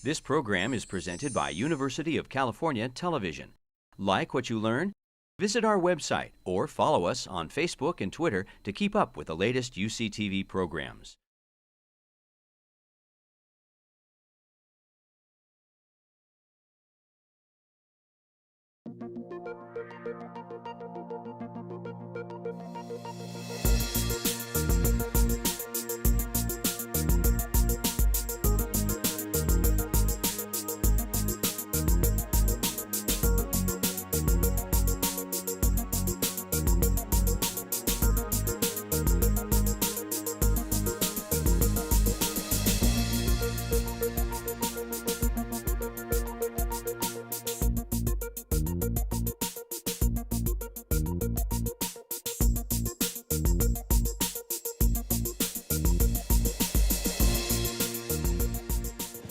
This program is presented by University of California Television. Like what you learn? Visit our website or follow us on Facebook and Twitter to keep up with the latest UCTV programs.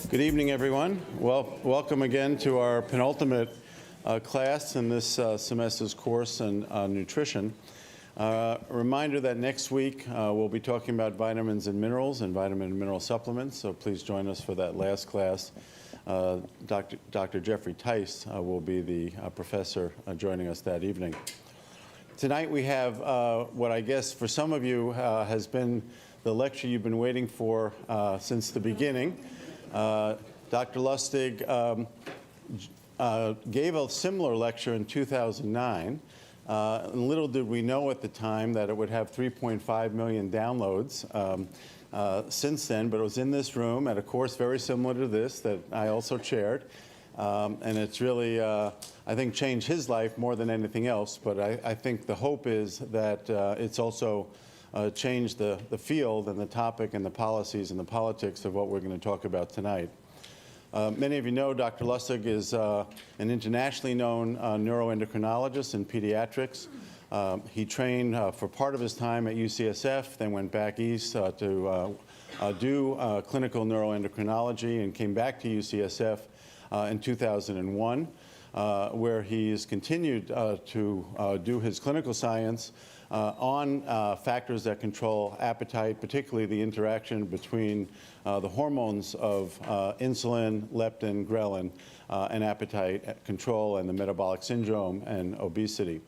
Good evening, everyone. Welcome again to our penultimate class in this semester's course in nutrition. A reminder that next week we'll be talking about vitamins and minerals and vitamin and mineral supplements, so please join us for that last class. Dr. Jeffrey Tice will be the professor joining us that evening. Tonight we have what I guess for some of you has been the lecture you've been waiting for since the beginning. Dr. Lustig gave a similar lecture in 2009. Little did we know at the time that it would have 3.5 million downloads since then, but it was in this room at a course very similar to this that I also chaired. And it's really, I think, changed his life more than anything else. But I think the hope is that it's also changed the field and the topic and the policies and the politics of what we're going to talk about tonight. Many of you know Dr. Lustig is an internationally known neuroendocrinologist in pediatrics. He trained for part of his time at UCSF, then went back east to do clinical neuroendocrinology and came back to UCSF in 2001, where he's continued to do his clinical science on factors that control appetite, particularly the interaction between the hormones of insulin, leptin, ghrelin, and appetite control and the metabolic syndrome and obesity.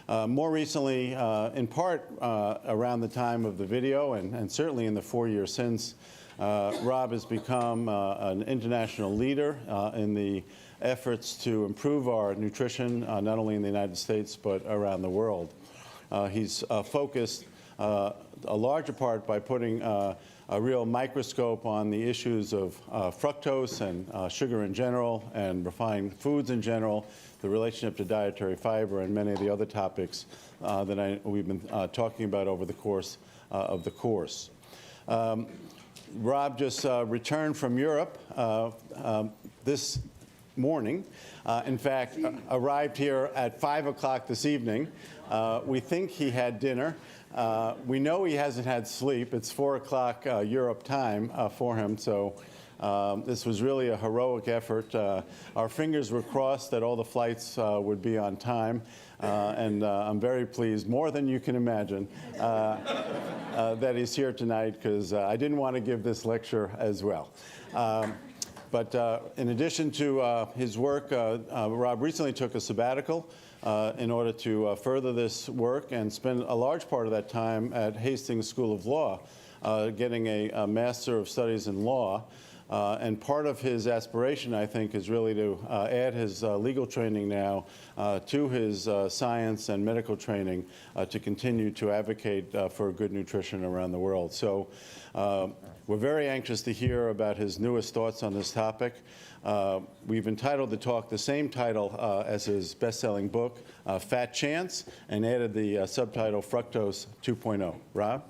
More recently, in part around the time of the video and certainly in the 4 years since, Rob has become an international leader in the efforts to improve our nutrition, not only in the United States but around the world. He's focused a larger part by putting a real microscope on the issues of fructose and sugar in general and refined foods in general, the relationship to dietary fiber, and many of the other topics that we've been talking about over the course of the course. Rob just returned from Europe this morning. In fact, arrived here at 5 o'clock this evening. We think he had dinner. We know he hasn't had sleep. It's 4 o'clock Europe time for him, so this was really a heroic effort. Our fingers were crossed that all the flights would be on time, and I'm very pleased, more than you can imagine, that he's here tonight, because I didn't want to give this lecture as well. But in addition to his work, Rob recently took a sabbatical in order to further this work and spend a large part of that time at Hastings School of Law, getting a Master of Studies in Law. And part of his aspiration, I think, is really to add his legal training now to his science and medical training to continue to advocate for good nutrition around the world. So we're very anxious to hear about his newest thoughts on this topic. We've entitled the talk the same title as his best-selling book, Fat Chance, and added the subtitle Fructose 2.0. Rob?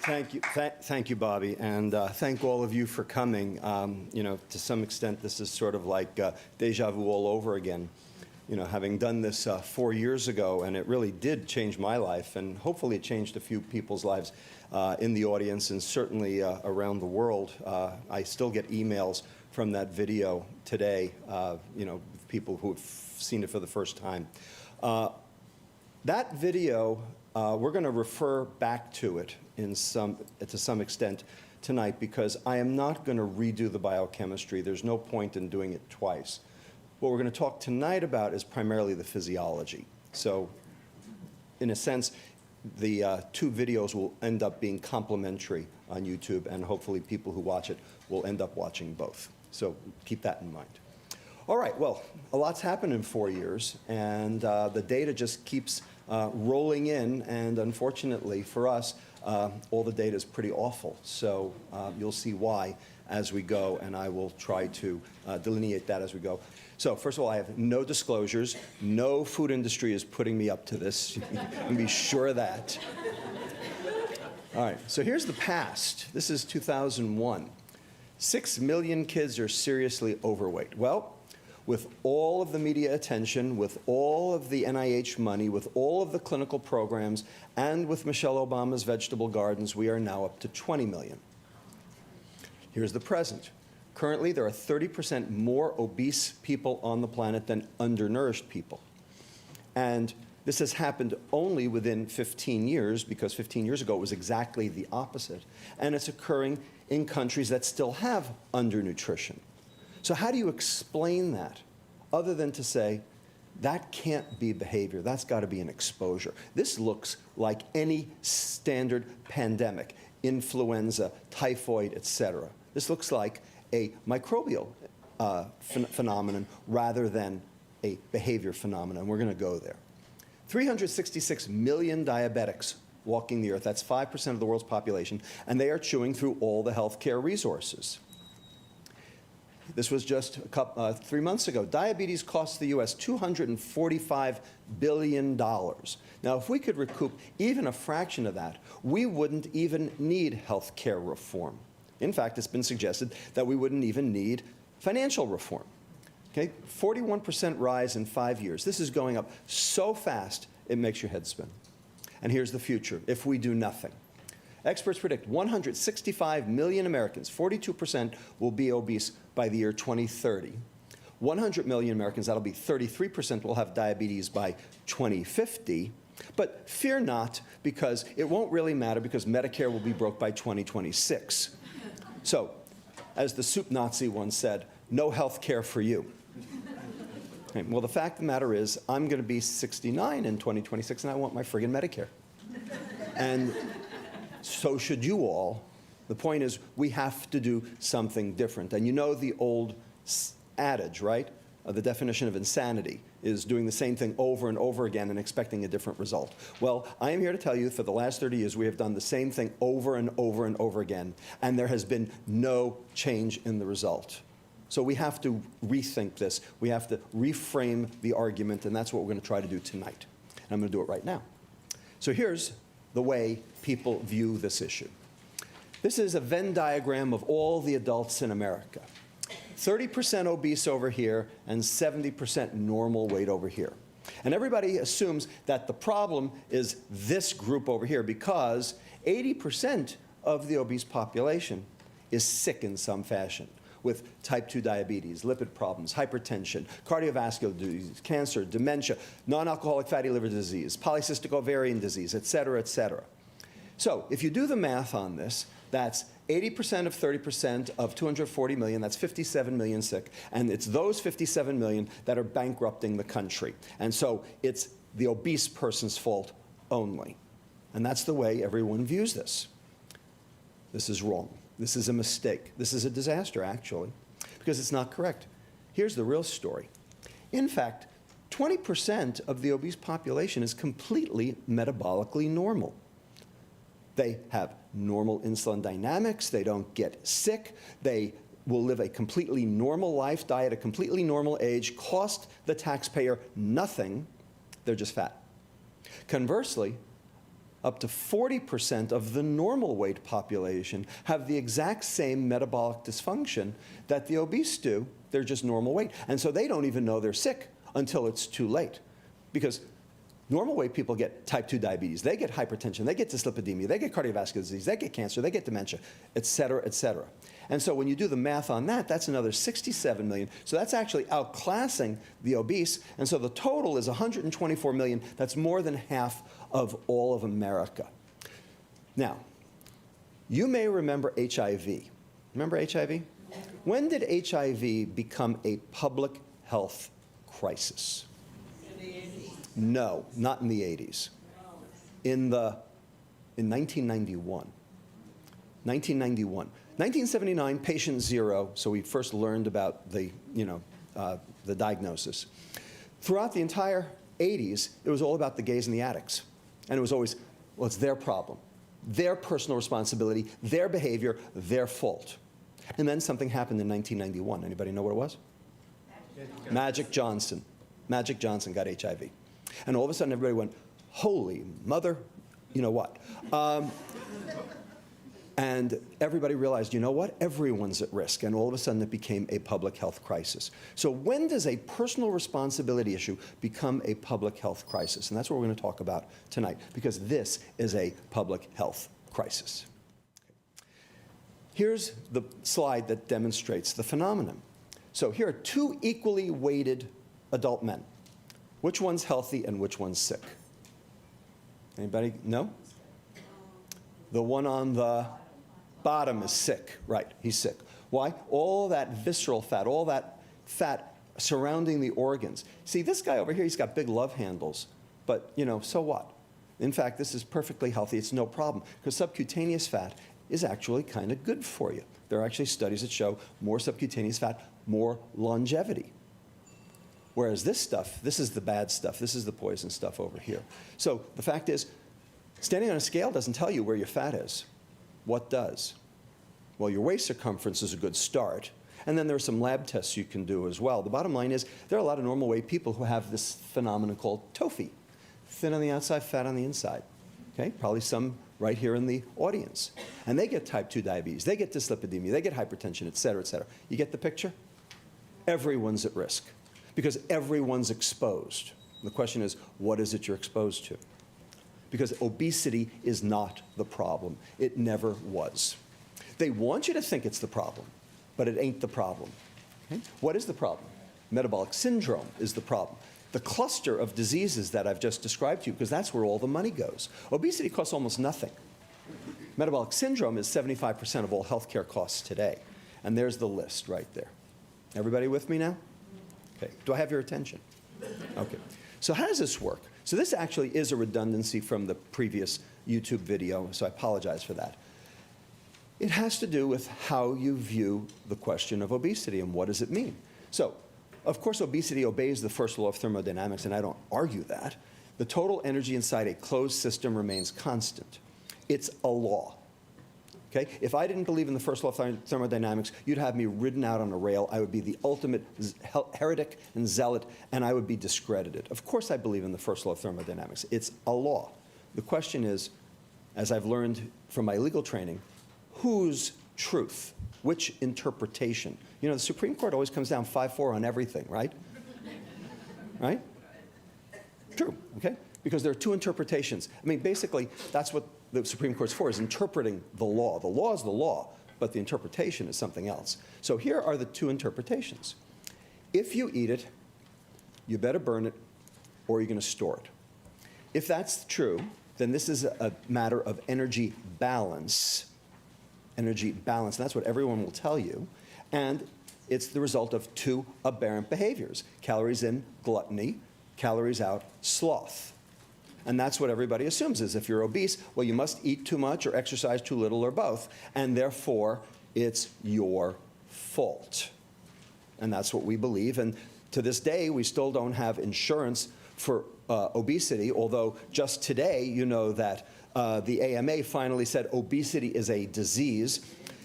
Thank you, Bobby, and thank all of you for coming. You know, to some extent, this is sort of like deja vu all over again. You know, having done this 4 years ago, and it really did change my life, and hopefully it changed a few people's lives in the audience and certainly around the world. I still get emails from that video today, you know, people who have seen it for the first time. That video we're going to refer back to it to some extent tonight, because I am not going to redo the biochemistry. There's no point in doing it twice. What we're going to talk tonight about is primarily the physiology. So, in a sense, the two videos will end up being complementary on YouTube, and hopefully people who watch it will end up watching both. So keep that in mind. All right, well, a lot's happened in 4 years, and the data just keeps rolling in, and unfortunately for us, all the data is pretty awful. So you'll see why as we go, and I will try to delineate that as we go. So first of all, I have no disclosures. No food industry is putting me up to this. You can be sure of that. All right, so here's the past. This is 2001. 6 million kids are seriously overweight. Well, with all of the media attention, with all of the NIH money, with all of the clinical programs, and with Michelle Obama's vegetable gardens, we are now up to 20 million. Here's the present. Currently, there are 30% more obese people on the planet than undernourished people. And this has happened only within 15 years, because 15 years ago it was exactly the opposite. And it's occurring in countries that still have undernutrition. So how do you explain that, other than to say, that can't be behavior, that's got to be an exposure? This looks like any standard pandemic, influenza, typhoid, etc. This looks like a microbial phenomenon rather than a behavior phenomenon. We're going to go there. 366 million diabetics walking the earth. That's 5% of the world's population, and they are chewing through all the healthcare resources. This was just 3 months ago. Diabetes costs the U.S. $245 billion. Now, if we could recoup even a fraction of that, we wouldn't even need health care reform. In fact, it's been suggested that we wouldn't even need financial reform. Okay, 41% rise in 5 years. This is going up so fast, it makes your head spin. And here's the future if we do nothing. Experts predict 165 million Americans, 42%, will be obese by the year 2030. 100 million Americans, that'll be 33%, will have diabetes by 2050. But fear not, because it won't really matter, because Medicare will be broke by 2026. So, as the soup Nazi once said, no health care for you. Okay, well, the fact of the matter is, I'm going to be 69 in 2026, and I want my friggin' Medicare. And so should you all. The point is, we have to do something different. And you know the old adage, right? The definition of insanity is doing the same thing over and over again and expecting a different result. Well, I am here to tell you, for the last 30 years, we have done the same thing over and over and over again, and there has been no change in the result. So we have to rethink this. We have to reframe the argument, and that's what we're going to try to do tonight. And I'm going to do it right now. So here's the way people view this issue. This is a Venn diagram of all the adults in America. 30% obese over here and 70% normal weight over here. And everybody assumes that the problem is this group over here, because 80% of the obese population is sick in some fashion, with type 2 diabetes, lipid problems, hypertension, cardiovascular disease, cancer, dementia, non-alcoholic fatty liver disease, polycystic ovarian disease, et cetera, et cetera. So if you do the math on this, that's 80% of 30% of 240 million, that's 57 million sick, and it's those 57 million that are bankrupting the country. And so it's the obese person's fault only. And that's the way everyone views this. This is wrong. This is a mistake. This is a disaster, actually, because it's not correct. Here's the real story. In fact, 20% of the obese population is completely metabolically normal. They have normal insulin dynamics. They don't get sick. They will live a completely normal life, die at a completely normal age, cost the taxpayer nothing. They're just fat. Conversely, up to 40% of the normal weight population have the exact same metabolic dysfunction that the obese do. They're just normal weight. And so they don't even know they're sick until it's too late. Because normal weight people get type 2 diabetes, they get hypertension, they get dyslipidemia, they get cardiovascular disease, they get cancer, they get dementia, et cetera, et cetera. And so when you do the math on that, that's another 67 million. So that's actually outclassing the obese. And so the total is 124 million. That's more than half of all of America. Now, you may remember HIV. Remember HIV? When did HIV become a public health crisis? In the 80s. No, not in the 80s. In 1991. 1991. 1979, patient zero, so we first learned about the diagnosis. Throughout the entire 80s, it was all about the gays and the addicts. And it was always, well, it's their problem, their personal responsibility, their behavior, their fault. And then something happened in 1991. Anybody know what it was? Magic Johnson. Magic Johnson got HIV. And all of a sudden, everybody went, holy mother, you know what? And everybody realized, you know what? Everyone's at risk. And all of a sudden, it became a public health crisis. So when does a personal responsibility issue become a public health crisis? And that's what we're going to talk about tonight, because this is a public health crisis. Here's the slide that demonstrates the phenomenon. So here are two equally weighted adult men. Which one's healthy and which one's sick? Anybody know? The one on the bottom is sick. Right, he's sick. Why? All that visceral fat, all that fat surrounding the organs. See, this guy over here, he's got big love handles, but, so what? In fact, this is perfectly healthy. It's no problem, because subcutaneous fat is actually kind of good for you. There are actually studies that show more subcutaneous fat, more longevity. Whereas this stuff, this is the bad stuff. This is the poison stuff over here. So the fact is, standing on a scale doesn't tell you where your fat is. What does? Well, your waist circumference is a good start. And then there are some lab tests you can do as well. The bottom line is, there are a lot of normal weight people who have this phenomenon called TOFI. Thin on the outside, fat on the inside. Okay? Probably some right here in the audience. And they get type 2 diabetes, they get dyslipidemia, they get hypertension, et cetera, et cetera. You get the picture? Everyone's at risk, because everyone's exposed. The question is, what is it you're exposed to? Because obesity is not the problem. It never was. They want you to think it's the problem, but it ain't the problem. Okay? What is the problem? Metabolic syndrome is the problem. The cluster of diseases that I've just described to you, because that's where all the money goes. Obesity costs almost nothing. Metabolic syndrome is 75% of all healthcare costs today. And there's the list right there. Everybody with me now? Okay. Do I have your attention? Okay. So how does this work? So this actually is a redundancy from the previous YouTube video, so I apologize for that. It has to do with how you view the question of obesity and what does it mean. So, of course, obesity obeys the first law of thermodynamics, and I don't argue that. The total energy inside a closed system remains constant. It's a law. Okay? If I didn't believe in the first law of thermodynamics, you'd have me ridden out on a rail. I would be the ultimate heretic and zealot, and I would be discredited. Of course I believe in the first law of thermodynamics. It's a law. The question is, as I've learned from my legal training, whose truth? Which interpretation? The Supreme Court always comes down 5-4 on everything, right? Right? True, okay? Because there are two interpretations. I mean, basically, that's what the Supreme Court's for, is interpreting the law. The law is the law, but the interpretation is something else. So here are the two interpretations. If you eat it, you better burn it, or you're going to store it. If that's true, then this is a matter of energy balance. Energy balance, and that's what everyone will tell you. And it's the result of two aberrant behaviors. Calories in, gluttony. Calories out, sloth. And that's what everybody assumes is if you're obese, well, you must eat too much or exercise too little or both, and therefore it's your fault. And that's what we believe. And to this day, we still don't have insurance for obesity, although just today, you know that the AMA finally said obesity is a disease.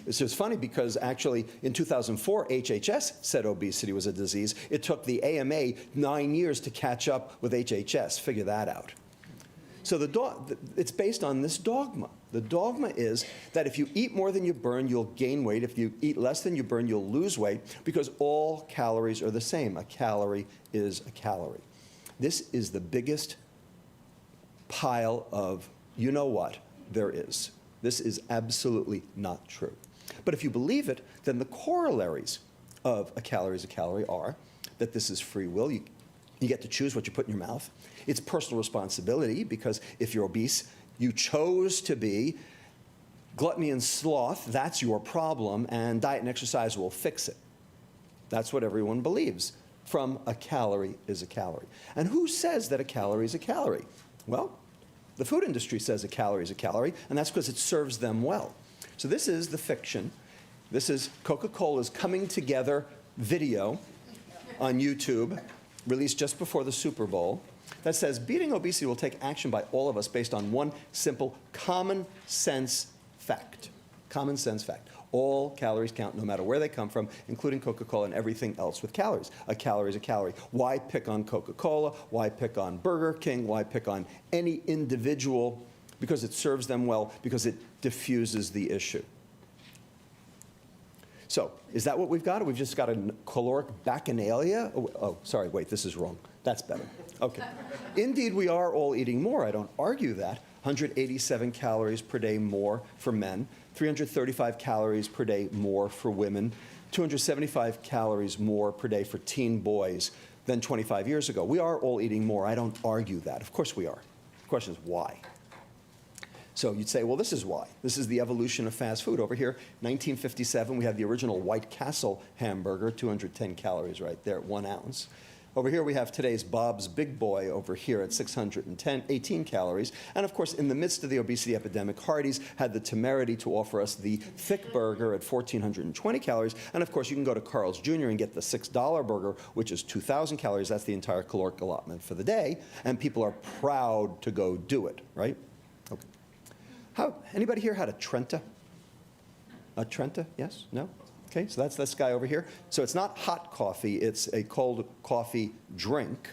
It's funny because actually in 2004, HHS said obesity was a disease. It took the AMA 9 years to catch up with HHS. Figure that out. So it's based on this dogma. The dogma is that if you eat more than you burn, you'll gain weight. If you eat less than you burn, you'll lose weight, because all calories are the same. A calorie is a calorie. This is the biggest pile of you know what there is. This is absolutely not true. But if you believe it, then the corollaries of a calorie is a calorie are that this is free will. You You get to choose what you put in your mouth. It's personal responsibility because if you're obese, you chose to be. Gluttony and sloth, that's your problem, and diet and exercise will fix it. That's what everyone believes. From a calorie is a calorie. And who says that a calorie is a calorie? Well, the food industry says a calorie is a calorie, and that's because it serves them well. So this is the fiction. This is Coca-Cola's Coming Together video on YouTube, released just before the Super Bowl, that says beating obesity will take action by all of us based on one simple common sense fact. Common sense fact. All calories count no matter where they come from, including Coca-Cola and everything else with calories. A calorie is a calorie. Why pick on Coca-Cola? Why pick on Burger King? Why pick on any individual? Because it serves them well, because it diffuses the issue. So, is that what we've got? Or we've just got a caloric bacchanalia? Oh, sorry, wait, this is wrong. That's better. Okay. Indeed, we are all eating more. I don't argue that. 187 calories per day more for men, 335 calories per day more for women, 275 calories more per day for teen boys than 25 years ago. We are all eating more. I don't argue that. Of course we are. The question is why? So you'd say, well, this is why. This is the evolution of fast food. Over here, 1957, we have the original White Castle hamburger, 210 calories right there, 1 ounce. Over here we have today's Bob's Big Boy over here at 18 calories. And of course, in the midst of the obesity epidemic, Hardee's had the temerity to offer us the Thick Burger at 1,420 calories. And of course, you can go to Carl's Jr. and get the $6 burger, which is 2,000 calories. That's the entire caloric allotment for the day. And people are proud to go do it, right? Okay. Anybody here had a Trenta? A Trenta? Yes? No? Okay, so that's this guy over here. So it's not hot coffee, it's a cold coffee drink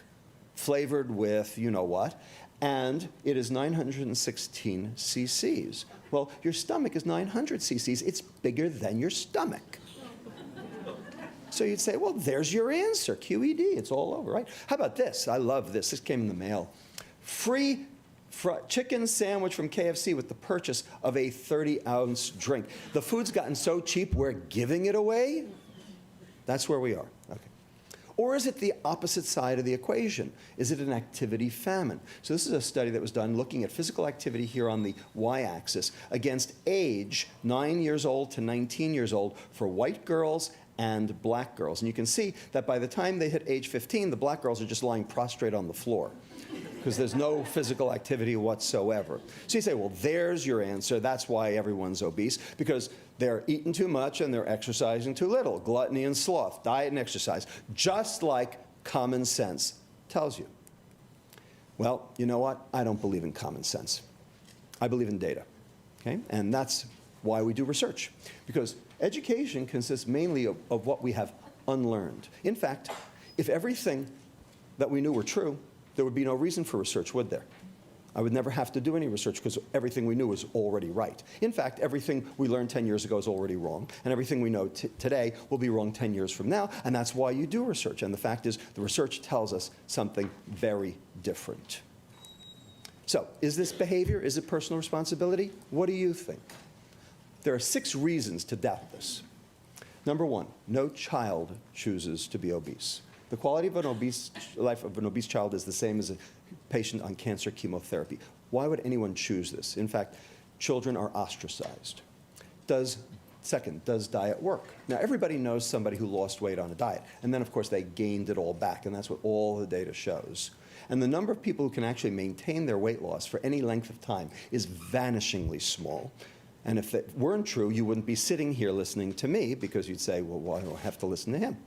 flavored with you know what, and it is 916 cc's. Well, your stomach is 900 cc's. It's bigger than your stomach. So you'd say, well, there's your answer, QED. It's all over, right? How about this? I love this. This came in the mail. Free chicken sandwich from KFC with the purchase of a 30-ounce drink. The food's gotten so cheap, we're giving it away? That's where we are. Okay. Or is it the opposite side of the equation? Is it an activity famine? So this is a study that was done looking at physical activity here on the y-axis against age 9 years old to 19 years old for white girls and black girls. And you can see that by the time they hit age 15, the black girls are just lying prostrate on the floor, because there's no physical activity whatsoever. So you say, well, there's your answer. That's why everyone's obese, because they're eating too much and they're exercising too little. Gluttony and sloth, diet and exercise, just like common sense tells you. Well, you know what? I don't believe in common sense. I believe in data, okay? And that's why we do research, because education consists mainly of what we have unlearned. In fact, if everything that we knew were true, there would be no reason for research, would there? I would never have to do any research because everything we knew was already right. In fact, everything we learned 10 years ago is already wrong, and everything we know today will be wrong 10 years from now, and that's why you do research. And the fact is, the research tells us something very different. So, is this behavior? Is it personal responsibility? What do you think? There are 6 reasons to doubt this. Number 1, no child chooses to be obese. The quality of life of an obese child is the same as a patient on cancer chemotherapy. Why would anyone choose this? In fact, children are ostracized. Second, does diet work? Now, everybody knows somebody who lost weight on a diet, and then, of course, they gained it all back, and that's what all the data shows. And the number of people who can actually maintain their weight loss for any length of time is vanishingly small. And if that weren't true, you wouldn't be sitting here listening to me, because you'd say, well, why do I have to listen to him?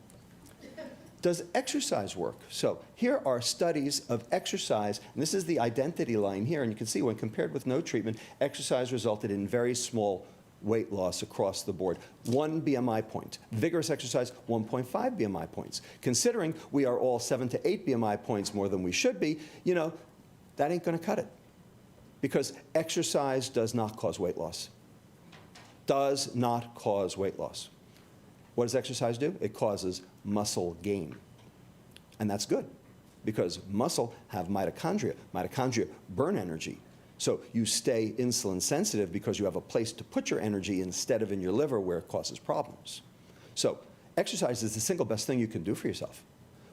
Does exercise work? So here are studies of exercise, and this is the identity line here, and you can see when compared with no treatment, exercise resulted in very small weight loss across the board. 1 BMI point. Vigorous exercise, 1.5 BMI points. Considering we are all 7 to 8 BMI points more than we should be, you know, that ain't gonna cut it. Because exercise does not cause weight loss. Does not cause weight loss. What does exercise do? It causes muscle gain. And that's good, because muscle have mitochondria. Mitochondria burn energy. So you stay insulin sensitive because you have a place to put your energy instead of in your liver where it causes problems. So exercise is the single best thing you can do for yourself.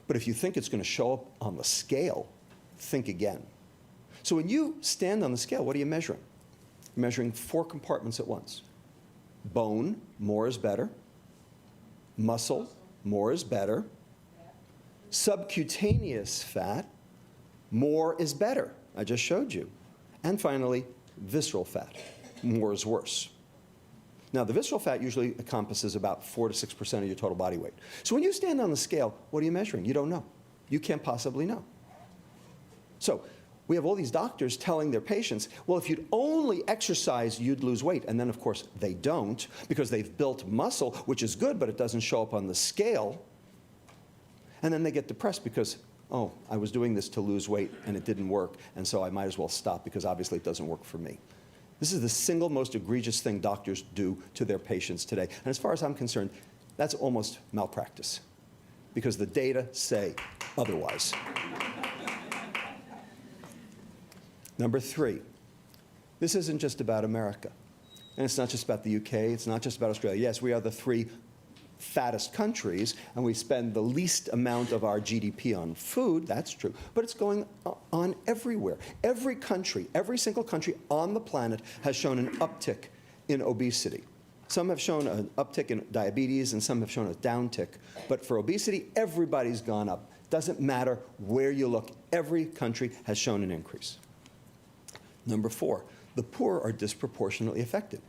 But if you think it's going to show up on the scale, think again. So when you stand on the scale, what are you measuring? You're measuring 4 compartments at once. Bone, more is better. Muscle, more is better. Subcutaneous fat, more is better. I just showed you. And finally, visceral fat, more is worse. Now, the visceral fat usually encompasses about 4 to 6% of your total body weight. So when you stand on the scale, what are you measuring? You don't know. You can't possibly know. So we have all these doctors telling their patients, well, if you'd only exercise, you'd lose weight. And then, of course, they don't, because they've built muscle, which is good, but it doesn't show up on the scale. And then they get depressed because, oh, I was doing this to lose weight, and it didn't work, and so I might as well stop, because obviously it doesn't work for me. This is the single most egregious thing doctors do to their patients today. And as far as I'm concerned, that's almost malpractice, because the data say otherwise. Number 3, this isn't just about America. And it's not just about the UK, it's not just about Australia. Yes, we are the 3 fattest countries, and we spend the least amount of our GDP on food, that's true, but it's going on everywhere. Every country, every single country on the planet has shown an uptick in obesity. Some have shown an uptick in diabetes, and some have shown a downtick. But for obesity, everybody's gone up. Doesn't matter where you look, every country has shown an increase. Number 4, the poor are disproportionately affected.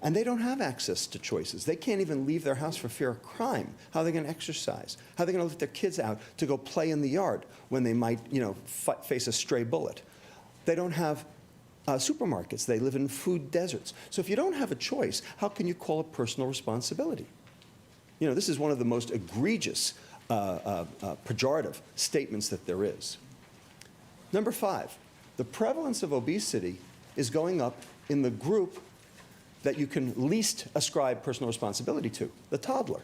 And they don't have access to choices. They can't even leave their house for fear of crime. How are they going to exercise? How are they going to let their kids out to go play in the yard when they might, face a stray bullet? They don't have supermarkets. They live in food deserts. So if you don't have a choice, how can you call it personal responsibility? This is one of the most egregious pejorative statements that there is. Number 5, the prevalence of obesity is going up in the group that you can least ascribe personal responsibility to, the toddler.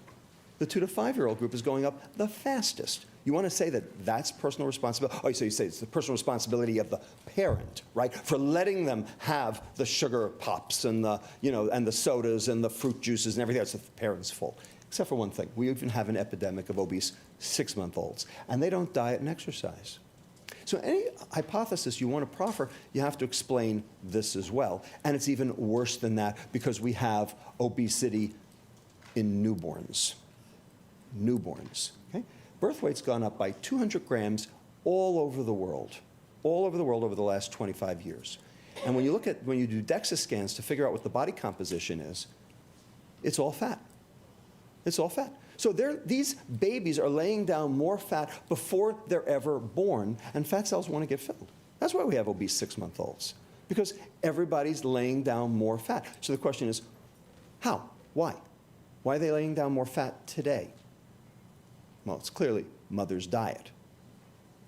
The 2 to 5-year-old group is going up the fastest. You want to say that that's personal responsibility? Oh, so you say it's the personal responsibility of the parent, right? For letting them have the sugar pops and the, and the sodas and the fruit juices and everything. That's the parent's fault. Except for one thing. We even have an epidemic of obese 6-month-olds, and they don't diet and exercise. So any hypothesis you want to proffer, you have to explain this as well. And it's even worse than that, because we have obesity in newborns. Newborns. Okay? Birth weight's gone up by 200 grams all over the world over the last 25 years. And when you do DEXA scans to figure out what the body composition is, it's all fat. It's all fat. So these babies are laying down more fat before they're ever born, and fat cells want to get filled. That's why we have obese 6-month-olds, because everybody's laying down more fat. So the question is, how? Why? Why are they laying down more fat today? Well, it's clearly mother's diet.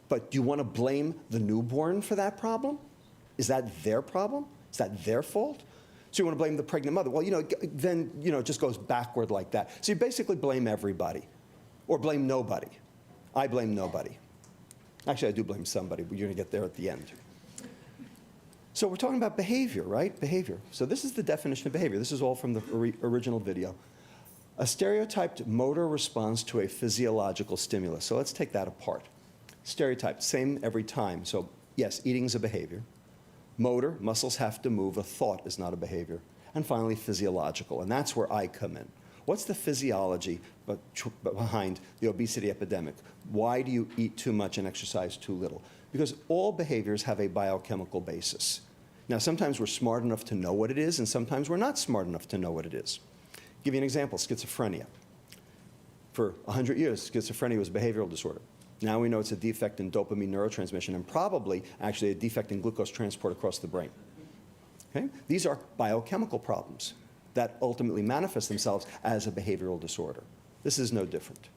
But do you want to blame the newborn for that problem? Is that their problem? Is that their fault? So you want to blame the pregnant mother. Well, then, it just goes backward like that. So you basically blame everybody, or blame nobody. I blame nobody. Actually, I do blame somebody, but you're going to get there at the end. So we're talking about behavior, right? Behavior. So this is the definition of behavior. This is all from the original video. A stereotyped motor response to a physiological stimulus. So let's take that apart. Stereotype, same every time. So yes, eating's a behavior. Motor, muscles have to move. A thought is not a behavior. And finally, physiological, and that's where I come in. What's the physiology behind the obesity epidemic? Why do you eat too much and exercise too little? Because all behaviors have a biochemical basis. Now, sometimes we're smart enough to know what it is, and sometimes we're not smart enough to know what it is. I'll give you an example, schizophrenia. For 100 years, schizophrenia was a behavioral disorder. Now we know it's a defect in dopamine neurotransmission, and probably actually a defect in glucose transport across the brain. Okay? These are biochemical problems that ultimately manifest themselves as a behavioral disorder. This is no different.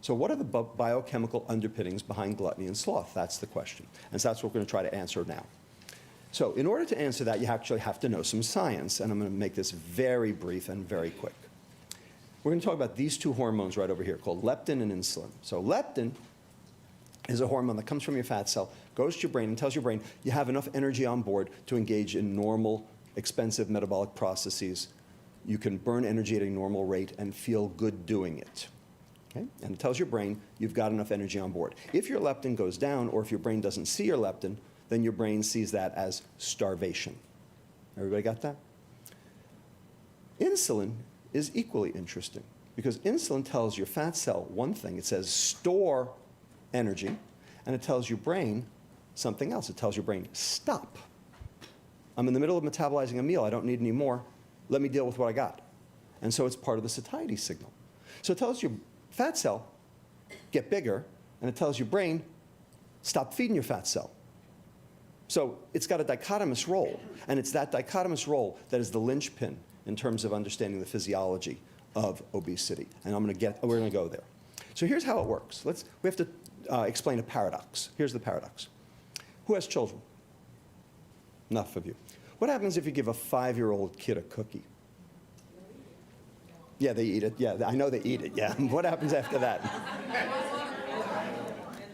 So what are the biochemical underpinnings behind gluttony and sloth? That's the question. And so that's what we're going to try to answer now. So in order to answer that, you actually have to know some science, and I'm going to make this very brief and very quick. We're going to talk about these 2 hormones right over here called leptin and insulin. So leptin is a hormone that comes from your fat cell, goes to your brain and tells your brain you have enough energy on board to engage in normal, expensive metabolic processes. You can burn energy at a normal rate and feel good doing it. Okay? And it tells your brain you've got enough energy on board. If your leptin goes down, or if your brain doesn't see your leptin, then your brain sees that as starvation. Everybody got that? Insulin is equally interesting, because insulin tells your fat cell one thing. It says store energy, and it tells your brain something else. It tells your brain, stop. I'm in the middle of metabolizing a meal. I don't need any more. Let me deal with what I got. And so it's part of the satiety signal. So it tells your fat cell, get bigger, and it tells your brain, stop feeding your fat cell. So it's got a dichotomous role, and it's that dichotomous role that is the linchpin in terms of understanding the physiology of obesity. And we're going to go there. So here's how it works. We have to explain a paradox. Here's the paradox. Who has children? Enough of you. What happens if you give a 5-year-old kid a cookie? Yeah, they eat it. Yeah, I know they eat it. Yeah. What happens after that?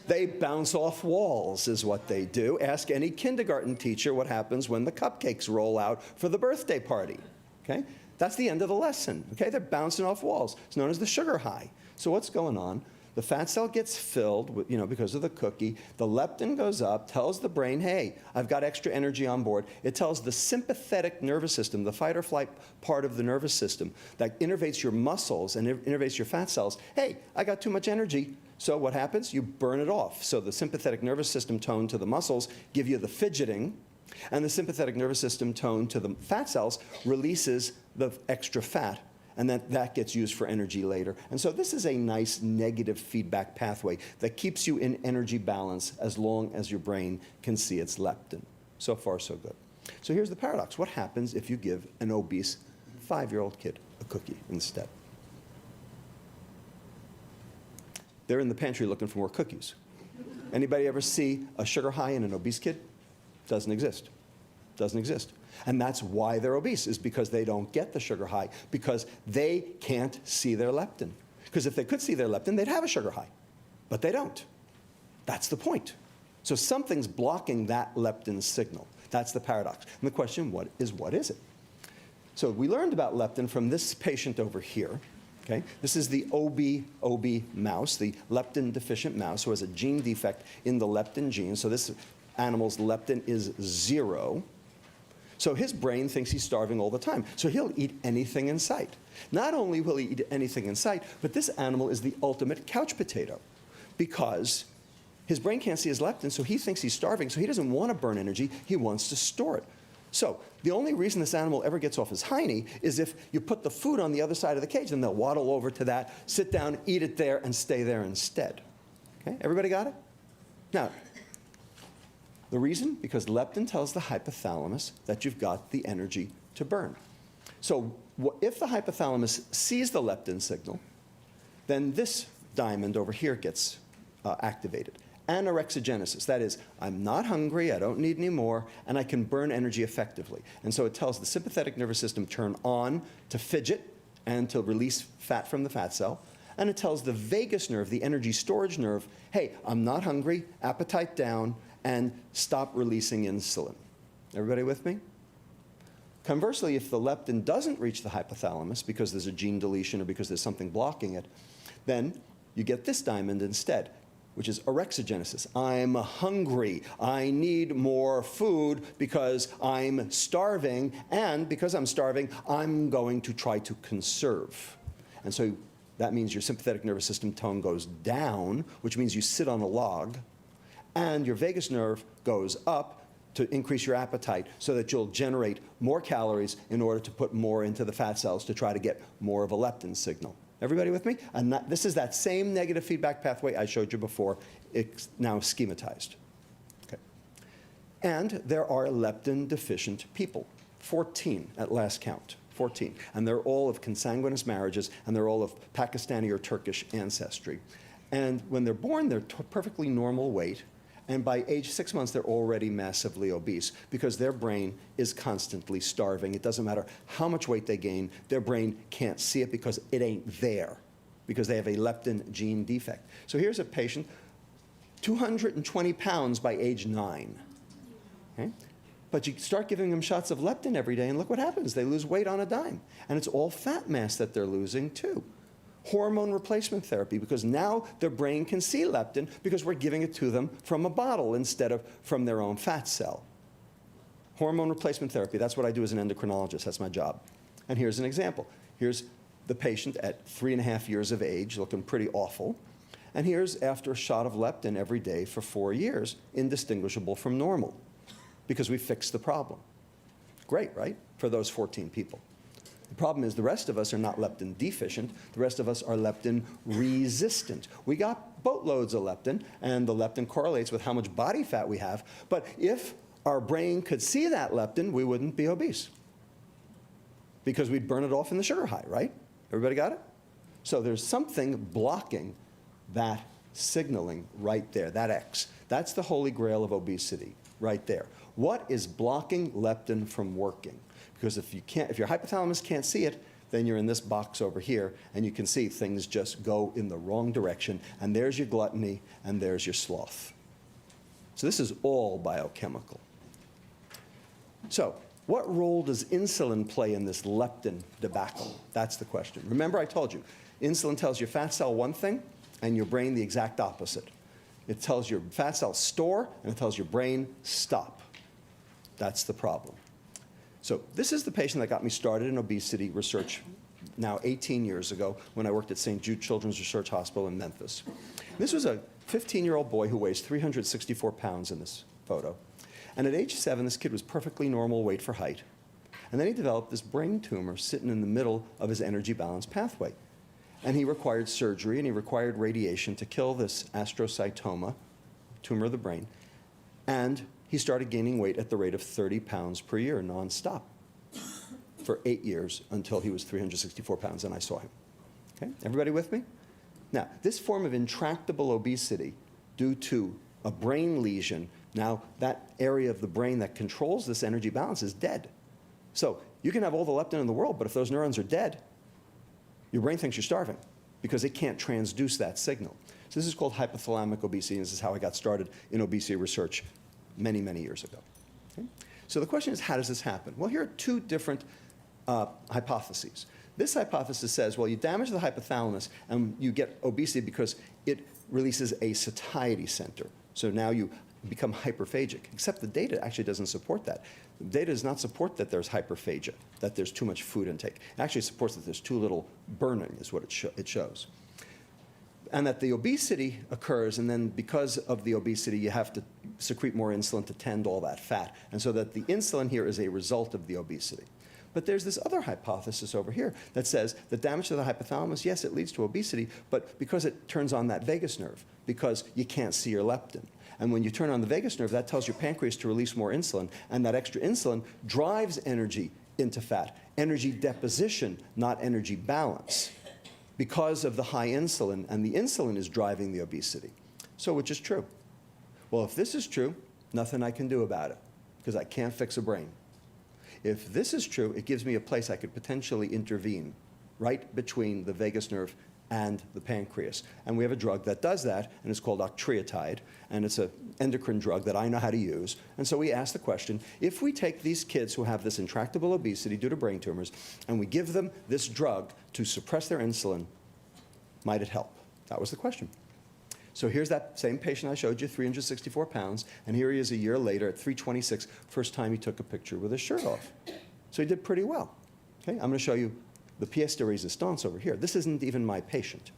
They bounce off walls is what they do. Ask any kindergarten teacher what happens when the cupcakes roll out for the birthday party. Okay? That's the end of the lesson. Okay? They're bouncing off walls. It's known as the sugar high. So what's going on? The fat cell gets filled with, because of the cookie. The leptin goes up, tells the brain, hey, I've got extra energy on board. It tells the sympathetic nervous system, the fight or flight part of the nervous system that innervates your muscles and innervates your fat cells, hey, I got too much energy. So what happens? You burn it off. So the sympathetic nervous system tone to the muscles give you the fidgeting, and the sympathetic nervous system tone to the fat cells releases the extra fat, and that gets used for energy later. And so this is a nice negative feedback pathway that keeps you in energy balance as long as your brain can see its leptin. So far, so good. So here's the paradox. What happens if you give an obese 5-year-old kid a cookie instead? They're in the pantry looking for more cookies. Anybody ever see a sugar high in an obese kid? Doesn't exist. Doesn't exist. And that's why they're obese, is because they don't get the sugar high, because they can't see their leptin. Because if they could see their leptin, they'd have a sugar high. But they don't. That's the point. So something's blocking that leptin signal. That's the paradox. And the question, what is it? So we learned about leptin from this patient over here. Okay? This is the OB mouse, the leptin deficient mouse, who has a gene defect in the leptin gene. So this animal's leptin is 0. So his brain thinks he's starving all the time. So he'll eat anything in sight. Not only will he eat anything in sight, but this animal is the ultimate couch potato, because his brain can't see his leptin, so he thinks he's starving, so he doesn't want to burn energy, he wants to store it. So the only reason this animal ever gets off his hiney is if you put the food on the other side of the cage, then they'll waddle over to that, sit down, eat it there, and stay there instead. Okay, everybody got it? Now, the reason? Because leptin tells the hypothalamus that you've got the energy to burn. So if the hypothalamus sees the leptin signal, then this diamond over here gets activated. Anorexigenesis, that is, I'm not hungry, I don't need any more, and I can burn energy effectively. And so it tells the sympathetic nervous system turn on to fidget and to release fat from the fat cell. And it tells the vagus nerve, the energy storage nerve, hey, I'm not hungry, appetite down, and stop releasing insulin. Everybody with me? Conversely, if the leptin doesn't reach the hypothalamus because there's a gene deletion or because there's something blocking it, then you get this diamond instead, which is orexigenesis. I'm hungry. I need more food because I'm starving, and because I'm starving, I'm going to try to conserve. And so that means your sympathetic nervous system tone goes down, which means you sit on a log, and your vagus nerve goes up to increase your appetite so that you'll generate more calories in order to put more into the fat cells to try to get more of a leptin signal. Everybody with me? And this is that same negative feedback pathway I showed you before. It's now schematized. Okay. And there are leptin deficient people, 14 at last count, 14. And they're all of consanguineous marriages, and they're all of Pakistani or Turkish ancestry. And when they're born, they're perfectly normal weight. And by age 6 months, they're already massively obese because their brain is constantly starving. It doesn't matter how much weight they gain, their brain can't see it because it ain't there, because they have a leptin gene defect. So here's a patient, 220 pounds by age 9. Okay? But you start giving them shots of leptin every day, and look what happens. They lose weight on a dime. And it's all fat mass that they're losing, too. hormone replacement therapy, because now their brain can see leptin because we're giving it to them from a bottle instead of from their own fat cell. Hormone replacement therapy, that's what I do as an endocrinologist. That's my job. And here's an example. Here's the patient at 3.5 years of age, looking pretty awful. And here's after a shot of leptin every day for 4 years, indistinguishable from normal, because we fixed the problem. Great, right? For those 14 people. The problem is the rest of us are not leptin deficient. The rest of us are leptin resistant. We got boatloads of leptin, and the leptin correlates with how much body fat we have. But if our brain could see that leptin, we wouldn't be obese, because we'd burn it off in the sugar high, right? Everybody got it? So there's something blocking that signaling right there, that X. That's the holy grail of obesity, right there. What is blocking leptin from working? Because if your hypothalamus can't see it, then you're in this box over here, and you can see things just go in the wrong direction, and there's your gluttony, and there's your sloth. So this is all biochemical. So what role does insulin play in this leptin debacle? That's the question. Remember I told you, insulin tells your fat cell one thing, and your brain the exact opposite. It tells your fat cell store, and it tells your brain stop. That's the problem. So this is the patient that got me started in obesity research now 18 years ago when I worked at St. Jude Children's Research Hospital in Memphis. This was a 15-year-old boy who weighs 364 pounds in this photo. And at age 7, this kid was perfectly normal weight for height. And then he developed this brain tumor sitting in the middle of his energy balance pathway. And he required surgery and he required radiation to kill this astrocytoma, tumor of the brain. And he started gaining weight at the rate of 30 pounds per year nonstop for 8 years until he was 364 pounds and I saw him. Okay, everybody with me? Now, this form of intractable obesity due to a brain lesion, now that area of the brain that controls this energy balance is dead. So you can have all the leptin in the world, but if those neurons are dead, your brain thinks you're starving because it can't transduce that signal. So this is called hypothalamic obesity, and this is how I got started in obesity research many, many years ago. Okay? So the question is, how does this happen? Well, here are two different hypotheses. This hypothesis says, well, you damage the hypothalamus and you get obesity because it releases a satiety center. So now you become hyperphagic, except the data actually doesn't support that. The data does not support that there's hyperphagia, that there's too much food intake. It actually supports that there's too little burning is what it shows. And that the obesity occurs, and then because of the obesity, you have to secrete more insulin to tend all that fat. And so that the insulin here is a result of the obesity. But there's this other hypothesis over here that says that damage to the hypothalamus, yes, it leads to obesity, but because it turns on that vagus nerve, because you can't see your leptin. And when you turn on the vagus nerve, that tells your pancreas to release more insulin, and that extra insulin drives energy into fat. Energy deposition, not energy balance, because of the high insulin, and the insulin is driving the obesity. So which is true? Well, if this is true, nothing I can do about it, because I can't fix a brain. If this is true, it gives me a place I could potentially intervene, right between the vagus nerve and the pancreas. And we have a drug that does that, and it's called octreotide, and it's an endocrine drug that I know how to use. And so we ask the question, if we take these kids who have this intractable obesity due to brain tumors, and we give them this drug to suppress their insulin, might it help? That was the question. So here's that same patient I showed you, 364 pounds, and here he is a year later at 326, first time he took a picture with his shirt off. So he did pretty well. Okay, I'm going to show you the pièce de résistance over here. This isn't even my patient.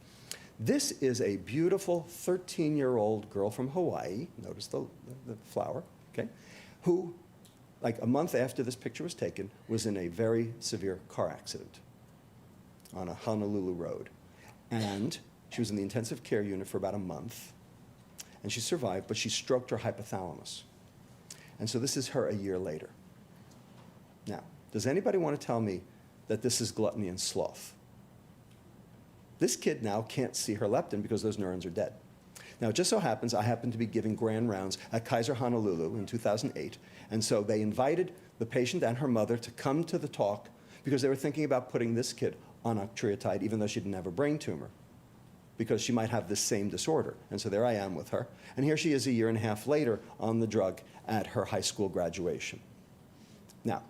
This is a beautiful 13-year-old girl from Hawaii, notice the flower, okay, who, like a month after this picture was taken, was in a very severe car accident on a Honolulu road. And she was in the intensive care unit for about a month, and she survived, but she stroked her hypothalamus. And so this is her a year later. Now, does anybody want to tell me that this is gluttony and sloth? This kid now can't see her leptin because those neurons are dead. Now, it just so happens I happened to be giving grand rounds at Kaiser Honolulu in 2008, and so they invited the patient and her mother to come to the talk because they were thinking about putting this kid on octreotide even though she didn't have a brain tumor, because she might have this same disorder. And so there I am with her. And here she is a year and a half later on the drug at her high school graduation. Now,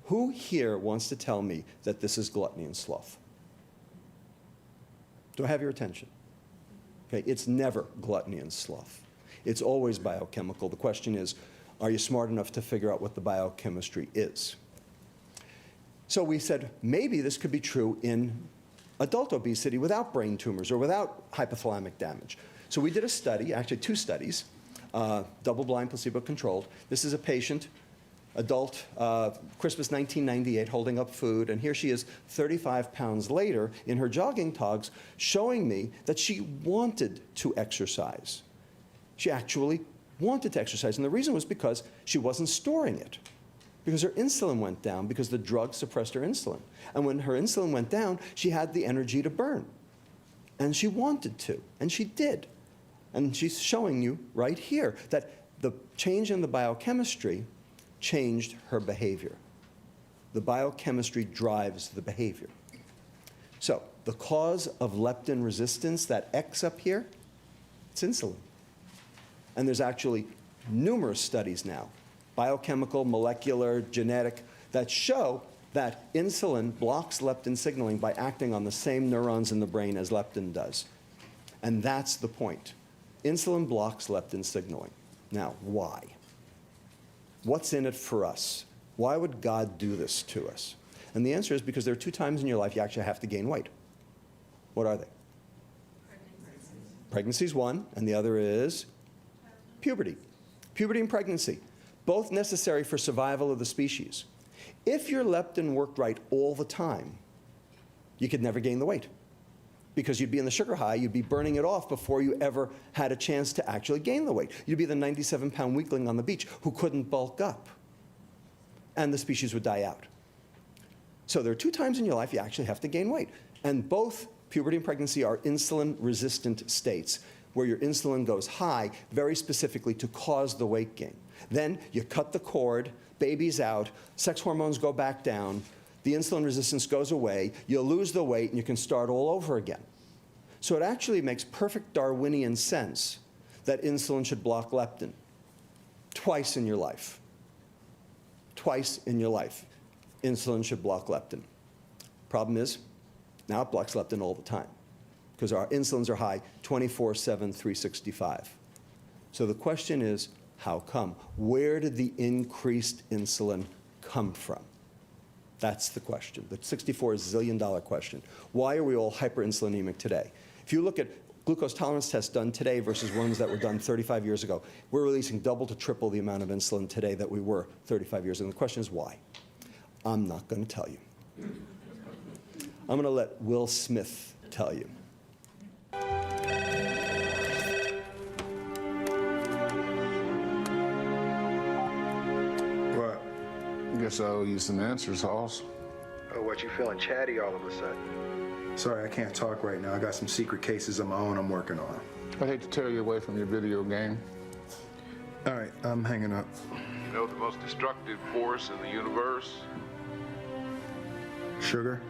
who here wants to tell me that this is gluttony and sloth? Do I have your attention? Okay, it's never gluttony and sloth. It's always biochemical. The question is, are you smart enough to figure out what the biochemistry is? So we said, maybe this could be true in adult obesity without brain tumors or without hypothalamic damage. So we did a study, actually 2 studies, double-blind, placebo-controlled. This is a patient, adult, Christmas 1998, holding up food, and here she is 35 pounds later in her jogging togs, showing me that she wanted to exercise. She actually wanted to exercise, and the reason was because she wasn't storing it, because her insulin went down, because the drug suppressed her insulin. And when her insulin went down, she had the energy to burn. And she wanted to, and she did. And she's showing you right here that the change in the biochemistry changed her behavior. The biochemistry drives the behavior. So the cause of leptin resistance, that X up here, it's insulin. And there's actually numerous studies now, biochemical, molecular, genetic, that show that insulin blocks leptin signaling by acting on the same neurons in the brain as leptin does. And that's the point. Insulin blocks leptin signaling. Now, why? What's in it for us? Why would God do this to us? And the answer is because there are 2 times in your life you actually have to gain weight. What are they? Pregnancy is one, and the other is puberty. Puberty and pregnancy, both necessary for survival of the species. If your leptin worked right all the time, you could never gain the weight, because you'd be in the sugar high, you'd be burning it off before you ever had a chance to actually gain the weight. You'd be the 97-pound weakling on the beach who couldn't bulk up, and the species would die out. So there are 2 times in your life you actually have to gain weight, and both puberty and pregnancy are insulin-resistant states, where your insulin goes high very specifically to cause the weight gain. Then you cut the cord, baby's out, sex hormones go back down, the insulin resistance goes away, you lose the weight, and you can start all over again. So it actually makes perfect Darwinian sense that insulin should block leptin twice in your life. Twice in your life, insulin should block leptin. Problem is, now it blocks leptin all the time, because our insulins are high 24/7, 365. So the question is, how come? Where did the increased insulin come from? That's the question, the $64 zillion question. Why are we all hyperinsulinemic today? If you look at glucose tolerance tests done today versus ones that were done 35 years ago, we're releasing double to triple the amount of insulin today that we were 35 years ago. And the question is why? I'm not going to tell you. I'm going to let Will Smith tell you. What? Guess I owe you some answers, Hoss. Oh, what, you feeling chatty all of a sudden? Sorry, I can't talk right now. I got some secret cases of my own I'm working on. I hate to tear you away from your video game. All right, I'm hanging up. You know the most destructive force in the universe? Sugar?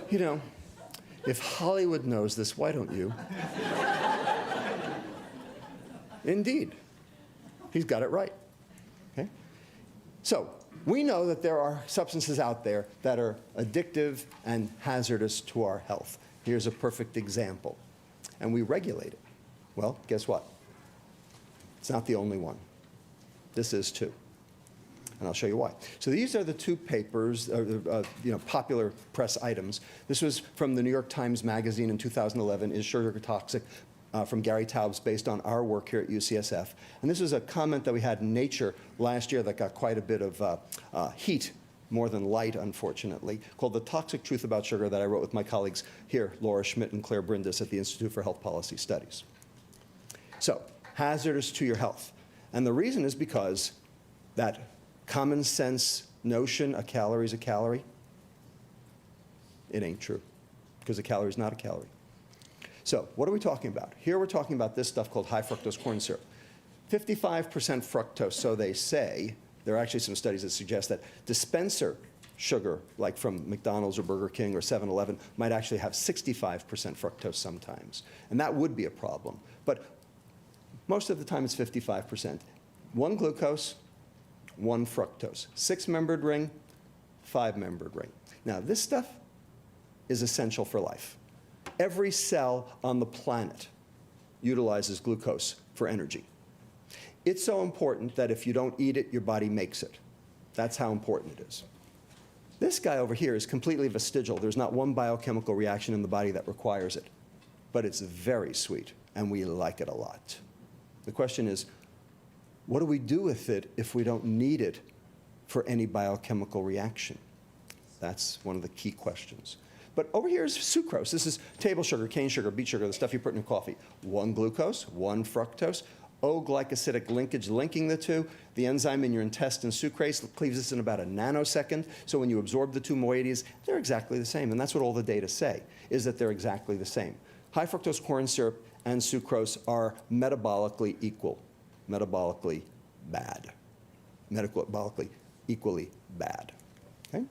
You know, if Hollywood knows this, why don't you? Indeed. He's got it right. Okay? So, we know that there are substances out there that are addictive and hazardous to our health. Here's a perfect example. And we regulate it. Well, guess what? It's not the only one. This is too. And I'll show you why. So these are the 2 papers, popular press items. This was from the New York Times Magazine in 2011, Is Sugar Toxic? From Gary Taubes, based on our work here at UCSF. And this was a comment that we had in Nature last year that got quite a bit of heat, more than light, unfortunately, called The Toxic Truth About Sugar, that I wrote with my colleagues here, Laura Schmidt and Claire Brindis at the Institute for Health Policy Studies. So, hazardous to your health. And the reason is because that common sense notion, a calorie is a calorie, it ain't true, because a calorie is not a calorie. So what are we talking about? Here we're talking about this stuff called high fructose corn syrup. 55% fructose, so they say. There are actually some studies that suggest that dispenser sugar, like from McDonald's or Burger King or 7-Eleven, might actually have 65% fructose sometimes. And that would be a problem. But most of the time it's 55%. 1 glucose, 1 fructose. 6-membered ring, 5-membered ring. Now, this stuff is essential for life. Every cell on the planet utilizes glucose for energy. It's so important that if you don't eat it, your body makes it. That's how important it is. This guy over here is completely vestigial. There's not one biochemical reaction in the body that requires it. But it's very sweet, and we like it a lot. The question is, what do we do with it if we don't need it for any biochemical reaction? That's one of the key questions. But over here is sucrose. This is table sugar, cane sugar, beet sugar, the stuff you put in coffee. 1 glucose, 1 fructose, O-glycosidic linkage linking the two. The enzyme in your intestine, sucrase, cleaves this in about a nanosecond. So when you absorb the two moieties, they're exactly the same. And that's what all the data say, is that they're exactly the same. High fructose corn syrup and sucrose are metabolically equal, metabolically bad, metabolically equally bad. Okay? And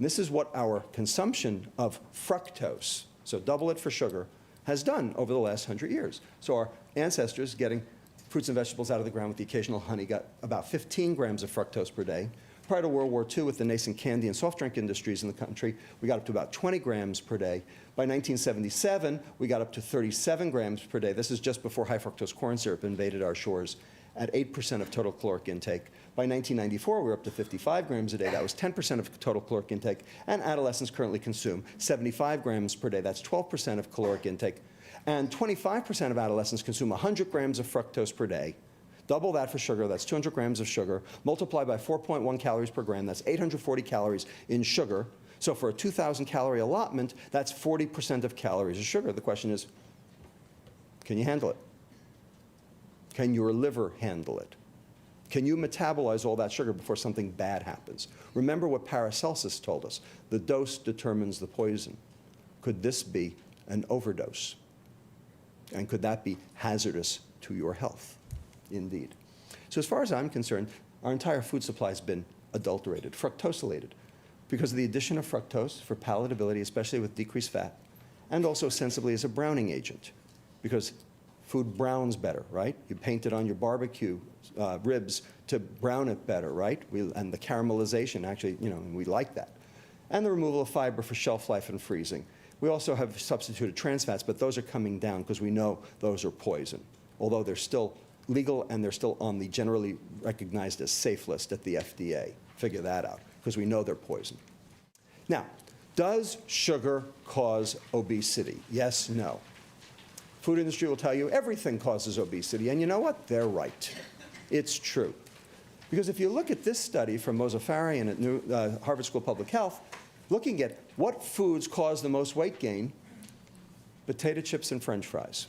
this is what our consumption of fructose, so double it for sugar, has done over the last 100 years. So our ancestors getting fruits and vegetables out of the ground with the occasional honey got about 15 grams of fructose per day. Prior to World War II, with the nascent candy and soft drink industries in the country, we got up to about 20 grams per day. By 1977, we got up to 37 grams per day. This is just before high fructose corn syrup invaded our shores at 8% of total caloric intake. By 1994, we were up to 55 grams a day. That was 10% of total caloric intake. And adolescents currently consume 75 grams per day. That's 12% of caloric intake. And 25% of adolescents consume 100 grams of fructose per day. Double that for sugar, that's 200 grams of sugar. Multiply by 4.1 calories per gram, that's 840 calories in sugar. So for a 2,000 calorie allotment, that's 40% of calories of sugar. The question is, can you handle it? Can your liver handle it? Can you metabolize all that sugar before something bad happens? Remember what Paracelsus told us, the dose determines the poison. Could this be an overdose? And could that be hazardous to your health? Indeed. So as far as I'm concerned, our entire food supply has been adulterated, fructosylated, because of the addition of fructose for palatability, especially with decreased fat, and also sensibly as a browning agent, because food browns better, right? You paint it on your barbecue ribs to brown it better, right? And the caramelization, actually, you know, we like that. And the removal of fiber for shelf life and freezing. We also have substituted trans fats, but those are coming down because we know those are poison, although they're still legal and they're still on the generally recognized as safe list at the FDA. Figure that out, because we know they're poison. Now, does sugar cause obesity? Yes, no. Food industry will tell you everything causes obesity, and you know what? They're right. It's true. Because if you look at this study from Mozaffarian at Harvard School of Public Health, looking at what foods cause the most weight gain, potato chips and French fries.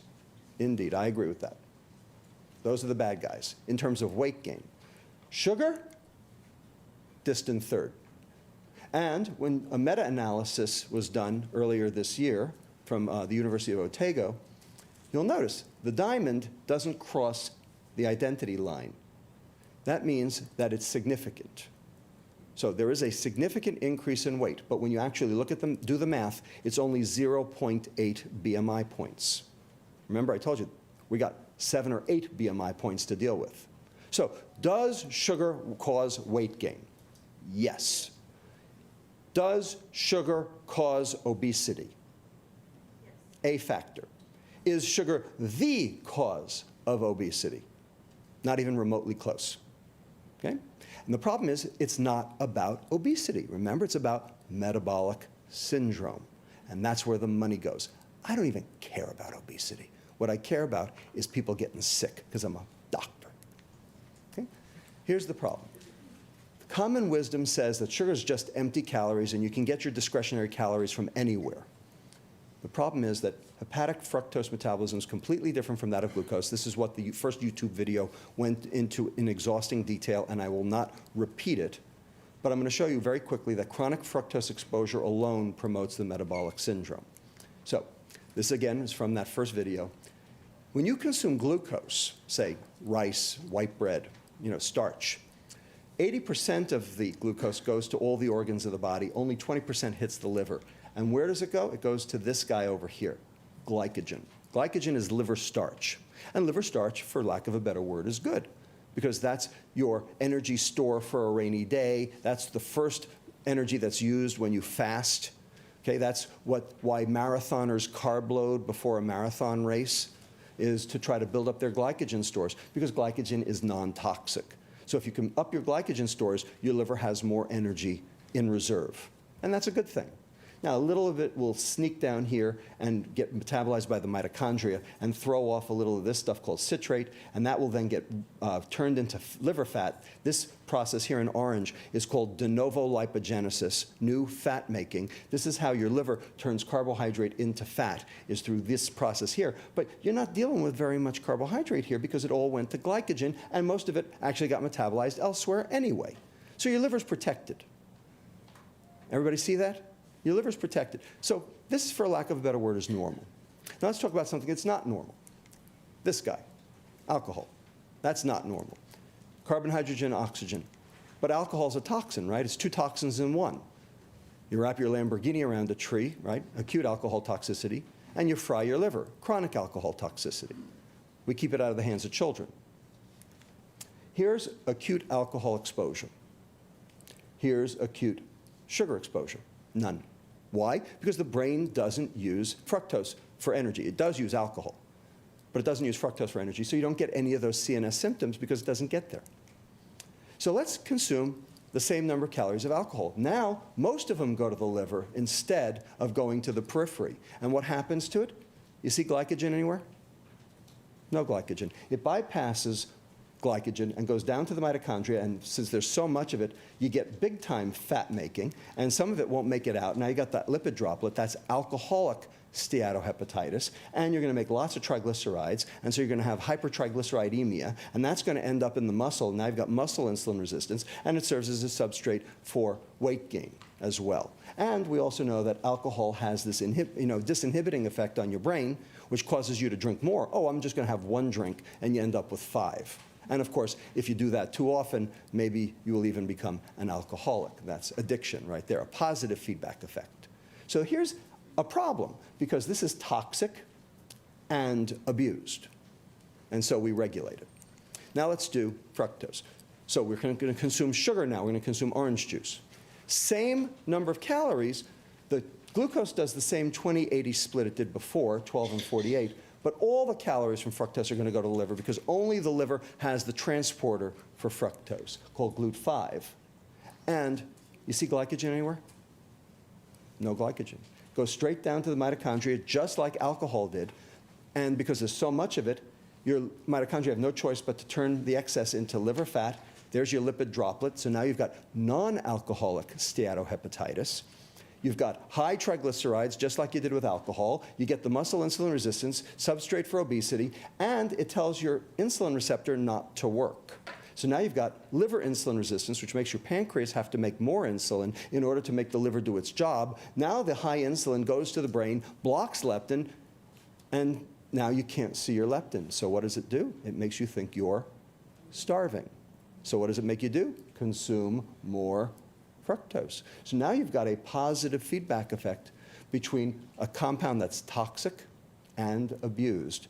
Indeed, I agree with that. Those are the bad guys in terms of weight gain. Sugar, distant third. And when a meta-analysis was done earlier this year from the University of Otago, you'll notice the diamond doesn't cross the identity line. That means that it's significant. So there is a significant increase in weight, but when you actually look at them, do the math, it's only 0.8 BMI points. Remember, I told you, we got 7 or 8 BMI points to deal with. So does sugar cause weight gain? Yes. Does sugar cause obesity? A factor. Is sugar the cause of obesity? Not even remotely close. Okay? And the problem is, it's not about obesity. Remember, it's about metabolic syndrome. And that's where the money goes. I don't even care about obesity. What I care about is people getting sick, because I'm a doctor. Okay? Here's the problem. Common wisdom says that sugar is just empty calories, and you can get your discretionary calories from anywhere. The problem is that hepatic fructose metabolism is completely different from that of glucose. This is what the first YouTube video went into in exhausting detail, and I will not repeat it. But I'm going to show you very quickly that chronic fructose exposure alone promotes the metabolic syndrome. So this, again, is from that first video. When you consume glucose, say rice, white bread, starch, 80% of the glucose goes to all the organs of the body. Only 20% hits the liver. And where does it go? It goes to this guy over here, glycogen. Glycogen is liver starch. And liver starch, for lack of a better word, is good, because that's your energy store for a rainy day. That's the first energy that's used when you fast. Okay, that's why marathoners carb load before a marathon race, is to try to build up their glycogen stores, because glycogen is non-toxic. So if you can up your glycogen stores, your liver has more energy in reserve. And that's a good thing. Now, a little of it will sneak down here and get metabolized by the mitochondria and throw off a little of this stuff called citrate, and that will then get turned into liver fat. This process here in orange is called de novo lipogenesis, new fat making. This is how your liver turns carbohydrate into fat, is through this process here. But you're not dealing with very much carbohydrate here because it all went to glycogen, and most of it actually got metabolized elsewhere anyway. So your liver's protected. Everybody see that? Your liver's protected. So this, for lack of a better word, is normal. Now let's talk about something that's not normal. This guy, alcohol. That's not normal. Carbon, hydrogen, oxygen. But alcohol's a toxin, right? It's two toxins in one. You wrap your Lamborghini around a tree, right? Acute alcohol toxicity. And you fry your liver, chronic alcohol toxicity. We keep it out of the hands of children. Here's acute alcohol exposure. Here's acute sugar exposure. None. Why? Because the brain doesn't use fructose for energy. It does use alcohol, but it doesn't use fructose for energy, so you don't get any of those CNS symptoms because it doesn't get there. So let's consume the same number of calories of alcohol. Now, most of them go to the liver instead of going to the periphery. And what happens to it? You see glycogen anywhere? No glycogen. It bypasses glycogen and goes down to the mitochondria, and since there's so much of it, you get big-time fat making, and some of it won't make it out. Now you got that lipid droplet, that's alcoholic steatohepatitis, and you're going to make lots of triglycerides, and so you're going to have hypertriglyceridemia, and that's going to end up in the muscle. Now you've got muscle insulin resistance, and it serves as a substrate for weight gain as well. And we also know that alcohol has this disinhibiting effect on your brain, which causes you to drink more. Oh, I'm just going to have one drink, and you end up with 5. And of course, if you do that too often, maybe you will even become an alcoholic. That's addiction right there, a positive feedback effect. So here's a problem, because this is toxic and abused. And so we regulate it. Now let's do fructose. So we're going to consume sugar now. We're going to consume orange juice. Same number of calories. The glucose does the same 20-80 split it did before, 12 and 48. But all the calories from fructose are going to go to the liver because only the liver has the transporter for fructose, called GLUT5. And you see glycogen anywhere? No glycogen. Goes straight down to the mitochondria, just like alcohol did. And because there's so much of it, your mitochondria have no choice but to turn the excess into liver fat. There's your lipid droplet. So now you've got non-alcoholic steatohepatitis. You've got high triglycerides, just like you did with alcohol. You get the muscle insulin resistance, substrate for obesity, and it tells your insulin receptor not to work. So now you've got liver insulin resistance, which makes your pancreas have to make more insulin in order to make the liver do its job. Now the high insulin goes to the brain, blocks leptin, and now you can't see your leptin. So what does it do? It makes you think you're starving. So what does it make you do? Consume more fructose. So now you've got a positive feedback effect between a compound that's toxic and abused,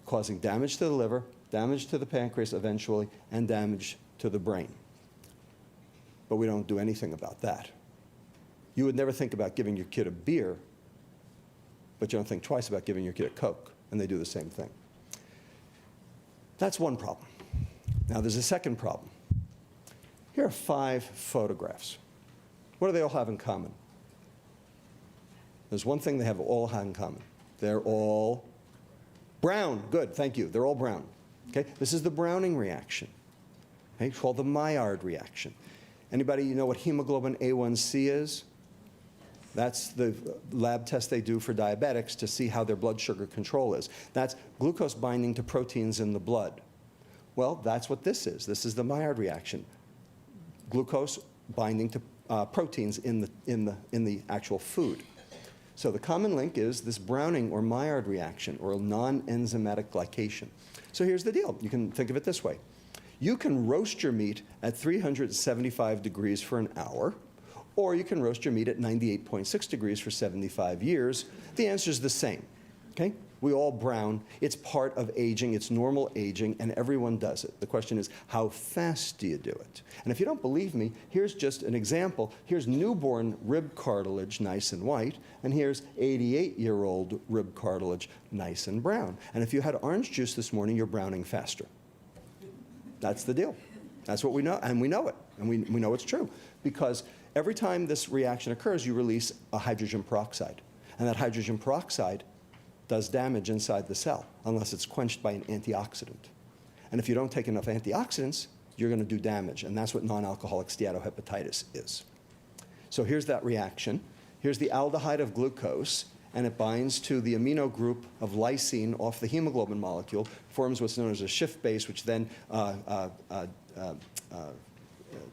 causing damage to the liver, damage to the pancreas eventually, and damage to the brain. But we don't do anything about that. You would never think about giving your kid a beer, but you don't think twice about giving your kid a Coke, and they do the same thing. That's one problem. Now there's a second problem. Here are 5 photographs. What do they all have in common? There's one thing they have all have in common. They're all brown. Good, thank you. They're all brown. Okay? This is the Browning reaction. Okay? It's called the Maillard reaction. Anybody know what hemoglobin A1C is? That's the lab test they do for diabetics to see how their blood sugar control is. That's glucose binding to proteins in the blood. Well, that's what this is. This is the Maillard reaction. Glucose binding to proteins in the actual food. So the common link is this Browning or Maillard reaction, or non-enzymatic glycation. So here's the deal. You can think of it this way. You can roast your meat at 375 degrees for an hour, or you can roast your meat at 98.6 degrees for 75 years. The answer is the same. Okay? We all brown. It's part of aging. It's normal aging, and everyone does it. The question is, how fast do you do it? And if you don't believe me, here's just an example. Here's newborn rib cartilage, nice and white, and here's 88-year-old rib cartilage, nice and brown. And if you had orange juice this morning, you're browning faster. That's the deal. That's what we know, and we know it, and we know it's true. Because every time this reaction occurs, you release a hydrogen peroxide. And that hydrogen peroxide does damage inside the cell unless it's quenched by an antioxidant. And if you don't take enough antioxidants, you're going to do damage. And that's what non-alcoholic steatohepatitis is. So here's that reaction. Here's the aldehyde of glucose, and it binds to the amino group of lysine off the hemoglobin molecule, forms what's known as a shift base, which then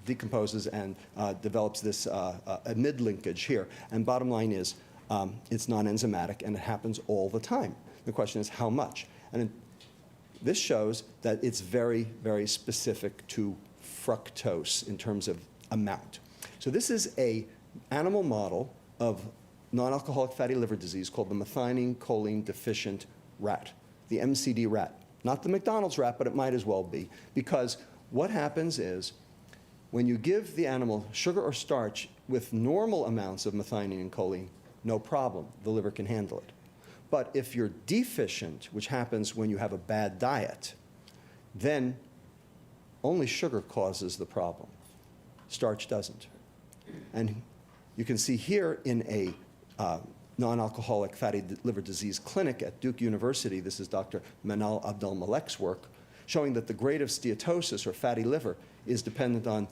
decomposes and develops this amide linkage here. And bottom line is, it's non-enzymatic, and it happens all the time. The question is how much? And this shows that it's very, very specific to fructose in terms of amount. So this is an animal model of non-alcoholic fatty liver disease called the methionine choline deficient rat, the MCD rat. Not the McDonald's rat, but it might as well be, because what happens is when you give the animal sugar or starch with normal amounts of methionine and choline, no problem, the liver can handle it. But if you're deficient, which happens when you have a bad diet, then only sugar causes the problem. Starch doesn't. And you can see here in a non-alcoholic fatty liver disease clinic at Duke University, this is Dr. Manal Abdel-Malek's work, showing that the grade of steatosis or fatty liver is dependent on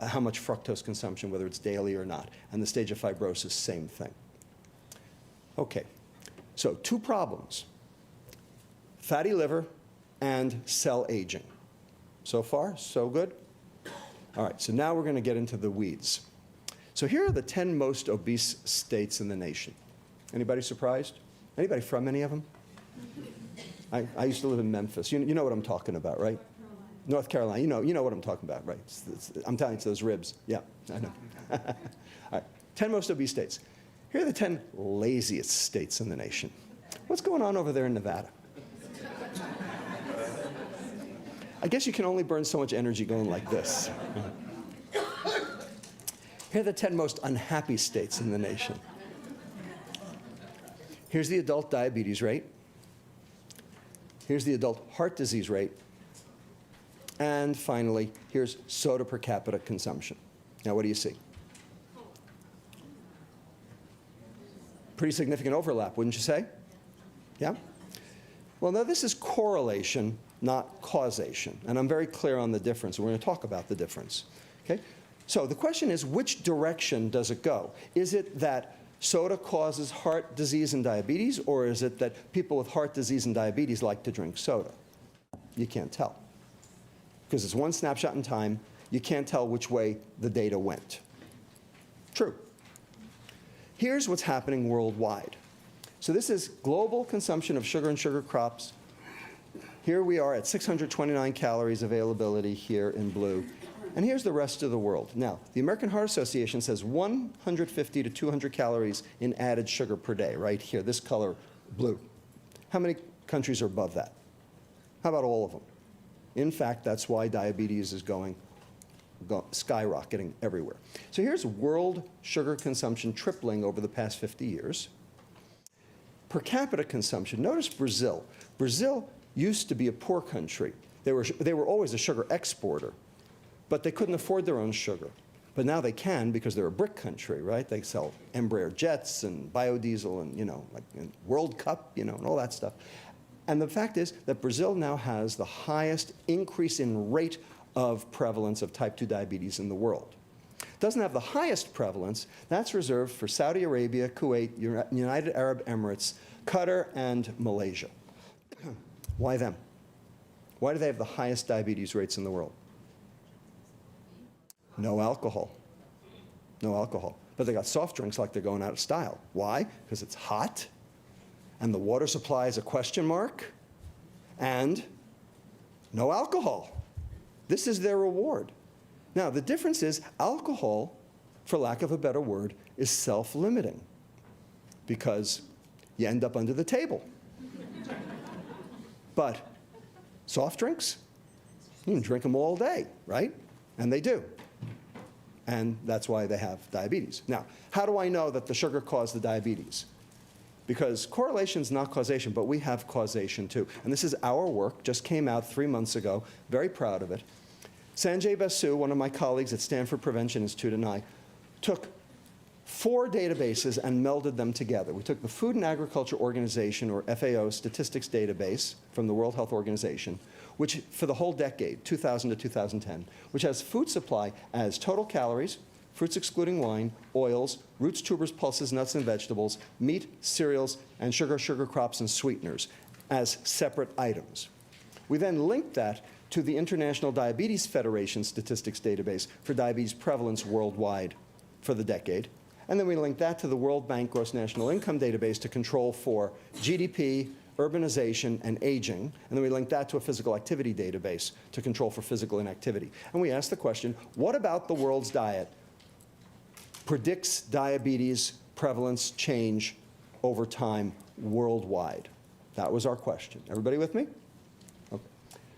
how much fructose consumption, whether it's daily or not. And the stage of fibrosis, same thing. Okay, so two problems: fatty liver and cell aging. So far, so good? All right, so now we're going to get into the weeds. So here are the 10 most obese states in the nation. Anybody surprised? Anybody from any of them? I used to live in Memphis. You know what I'm talking about, right? North Carolina, you know what I'm talking about, right? I'm telling you, it's those ribs. Yeah, I know. All right, 10 most obese states. Here are the 10 laziest states in the nation. What's going on over there in Nevada? I guess you can only burn so much energy going like this. Here are the 10 most unhappy states in the nation. Here's the adult diabetes rate. Here's the adult heart disease rate. And finally, here's soda per capita consumption. Now, what do you see? Pretty significant overlap, wouldn't you say? Yeah? Well, now this is correlation, not causation. And I'm very clear on the difference. We're going to talk about the difference. Okay? So the question is, which direction does it go? Is it that soda causes heart disease and diabetes, or is it that people with heart disease and diabetes like to drink soda? You can't tell. Because it's one snapshot in time, you can't tell which way the data went. True. Here's what's happening worldwide. So this is global consumption of sugar and sugar crops. Here we are at 629 calories availability here in blue. And here's the rest of the world. Now, the American Heart Association says 150 to 200 calories in added sugar per day, right here, this color, blue. How many countries are above that? How about all of them? In fact, that's why diabetes is skyrocketing everywhere. So here's world sugar consumption tripling over the past 50 years. Per capita consumption, notice Brazil. Brazil used to be a poor country. They were always a sugar exporter, but they couldn't afford their own sugar. But now they can because they're a brick country, right? They sell Embraer jets and biodiesel and, like and World Cup, and all that stuff. And the fact is that Brazil now has the highest increase in rate of prevalence of type 2 diabetes in the world. It doesn't have the highest prevalence. That's reserved for Saudi Arabia, Kuwait, United Arab Emirates, Qatar, and Malaysia. Why them? Why do they have the highest diabetes rates in the world? No alcohol. No alcohol. But they got soft drinks like they're going out of style. Why? Because it's hot, and the water supply is a question mark, and no alcohol. This is their reward. Now, the difference is alcohol, for lack of a better word, is self-limiting because you end up under the table. But soft drinks, you can drink them all day, right? And they do. And that's why they have diabetes. Now, how do I know that the sugar caused the diabetes? Because correlation is not causation, but we have causation too. And this is our work, just came out 3 months ago, very proud of it. Sanjay Basu, one of my colleagues at Stanford Prevention Institute, and I took 4 databases and melded them together. We took the Food and Agriculture Organization, or FAO, statistics database from the World Health Organization, which for the whole decade, 2000 to 2010, which has food supply as total calories, fruits excluding wine, oils, roots, tubers, pulses, nuts, and vegetables, meat, cereals, and sugar, sugar crops, and sweeteners as separate items. We then linked that to the International Diabetes Federation statistics database for diabetes prevalence worldwide for the decade. And then we linked that to the World Bank Gross National Income database to control for GDP, urbanization, and aging. And then we linked that to a physical activity database to control for physical inactivity. And we asked the question, what about the world's diet predicts diabetes prevalence change over time worldwide? That was our question. Everybody with me? Okay.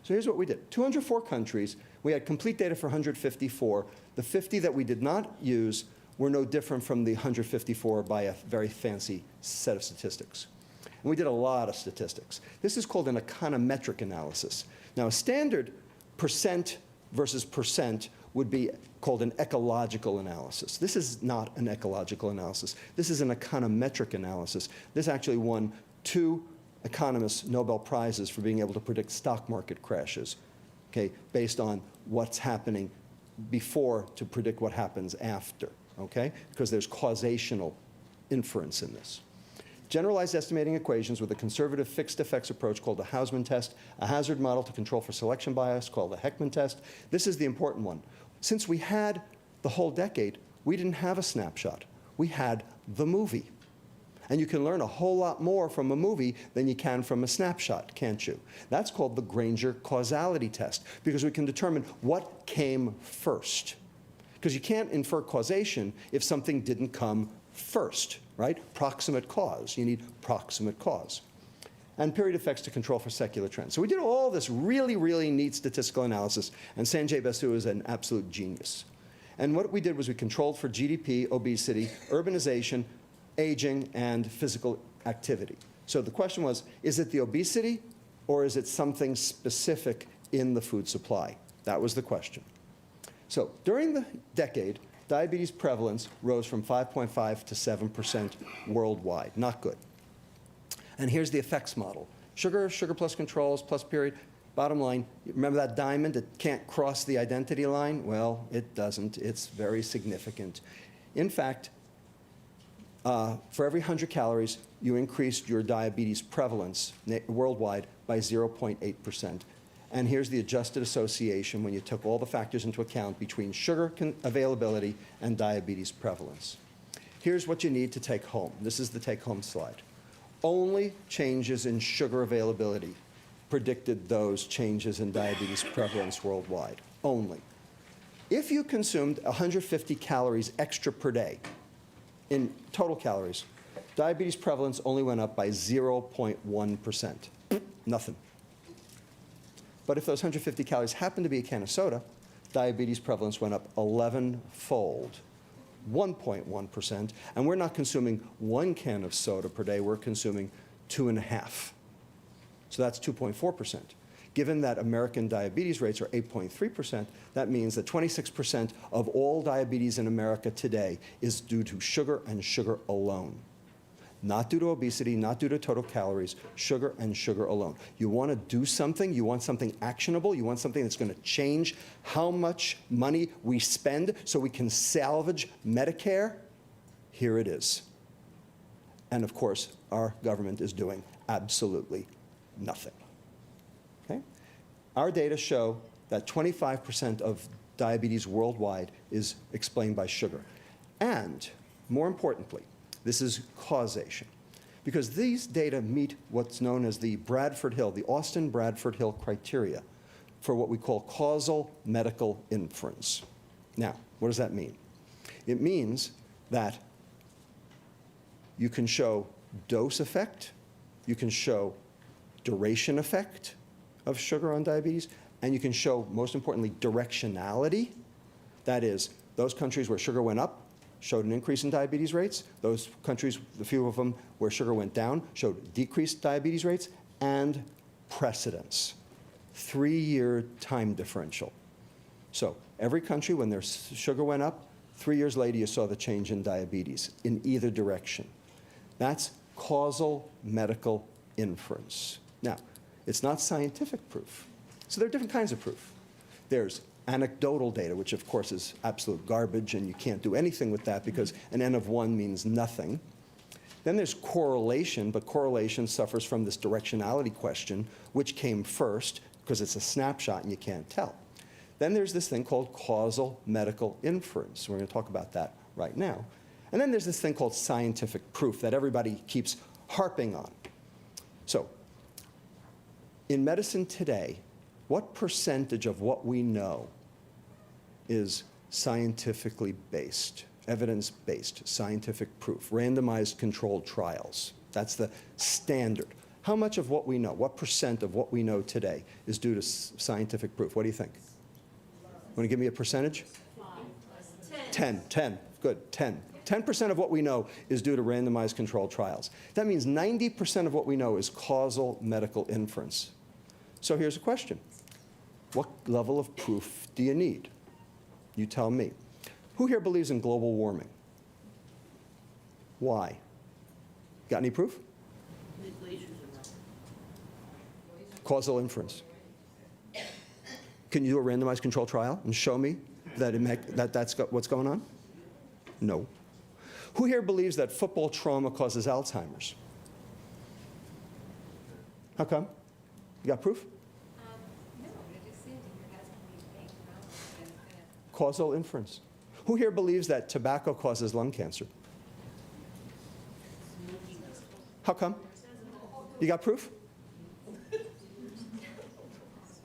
So here's what we did. 204 countries. We had complete data for 154. The 50 that we did not use were no different from the 154 by a very fancy set of statistics. And we did a lot of statistics. This is called an econometric analysis. Now, a standard percent versus percent would be called an ecological analysis. This is not an ecological analysis. This is an econometric analysis. This actually won 2 economists Nobel Prizes for being able to predict stock market crashes, okay, based on what's happening before to predict what happens after, okay, because there's causational inference in this. Generalized estimating equations with a conservative fixed effects approach called the Hausman test, a hazard model to control for selection bias called the Heckman test. This is the important one. Since we had the whole decade, we didn't have a snapshot. We had the movie. And you can learn a whole lot more from a movie than you can from a snapshot, can't you? That's called the Granger causality test, because we can determine what came first. Because you can't infer causation if something didn't come first, right? Proximate cause. You need proximate cause. And period effects to control for secular trends. So we did all this really, really neat statistical analysis, and Sanjay Basu is an absolute genius. And what we did was we controlled for GDP, obesity, urbanization, aging, and physical activity. So the question was, is it the obesity, or is it something specific in the food supply? That was the question. So during the decade, diabetes prevalence rose from 5.5 to 7% worldwide. Not good. And here's the effects model. Sugar, sugar plus controls, plus period. Bottom line, remember that diamond? It can't cross the identity line? Well, it doesn't. It's very significant. In fact, for every 100 calories, you increased your diabetes prevalence worldwide by 0.8%. And here's the adjusted association when you took all the factors into account between sugar availability and diabetes prevalence. Here's what you need to take home. This is the take-home slide. Only changes in sugar availability predicted those changes in diabetes prevalence worldwide. Only. If you consumed 150 calories extra per day in total calories, diabetes prevalence only went up by 0.1%. Nothing. But if those 150 calories happened to be a can of soda, diabetes prevalence went up 11-fold, 1.1%. And we're not consuming 1 can of soda per day, we're consuming 2.5. So that's 2.4%. Given that American diabetes rates are 8.3%, that means that 26% of all diabetes in America today is due to sugar and sugar alone. Not due to obesity, not due to total calories, sugar and sugar alone. You want to do something, you want something actionable, you want something that's going to change how much money we spend so we can salvage Medicare? Here it is. And of course, our government is doing absolutely nothing. Okay? Our data show that 25% of diabetes worldwide is explained by sugar. And more importantly, this is causation. Because these data meet what's known as the Bradford Hill, the Austin-Bradford Hill criteria for what we call causal medical inference. Now, what does that mean? It means that you can show dose effect, you can show duration effect of sugar on diabetes, and you can show, most importantly, directionality. That is, those countries where sugar went up showed an increase in diabetes rates. Those countries, the few of them where sugar went down, showed decreased diabetes rates, and precedence. 3-year time differential. So every country, when their sugar went up, 3 years later you saw the change in diabetes in either direction. That's causal medical inference. Now, it's not scientific proof. So there are different kinds of proof. There's anecdotal data, which of course is absolute garbage, and you can't do anything with that because an N of 1 means nothing. Then there's correlation, but correlation suffers from this directionality question, which came first, because it's a snapshot and you can't tell. Then there's this thing called causal medical inference. We're going to talk about that right now. And then there's this thing called scientific proof that everybody keeps harping on. So, in medicine today, what percentage of what we know is scientifically based, evidence-based, scientific proof, randomized controlled trials? That's the standard. How much of what we know, what percent of what we know today is due to scientific proof? What do you think? Want to give me a percentage? 10. Good, 10. 10% of what we know is due to randomized controlled trials. That means 90% of what we know is causal medical inference. So here's a question. What level of proof do you need? You tell me. Who here believes in global warming? Why? Got any proof? Causal inference. Can you do a randomized control trial and show me that that's what's going on? No. Who here believes that football trauma causes Alzheimer's? How come? You got proof? No, it just seems it has to be baked around. Causal inference. Who here believes that tobacco causes lung cancer? How come? You got proof?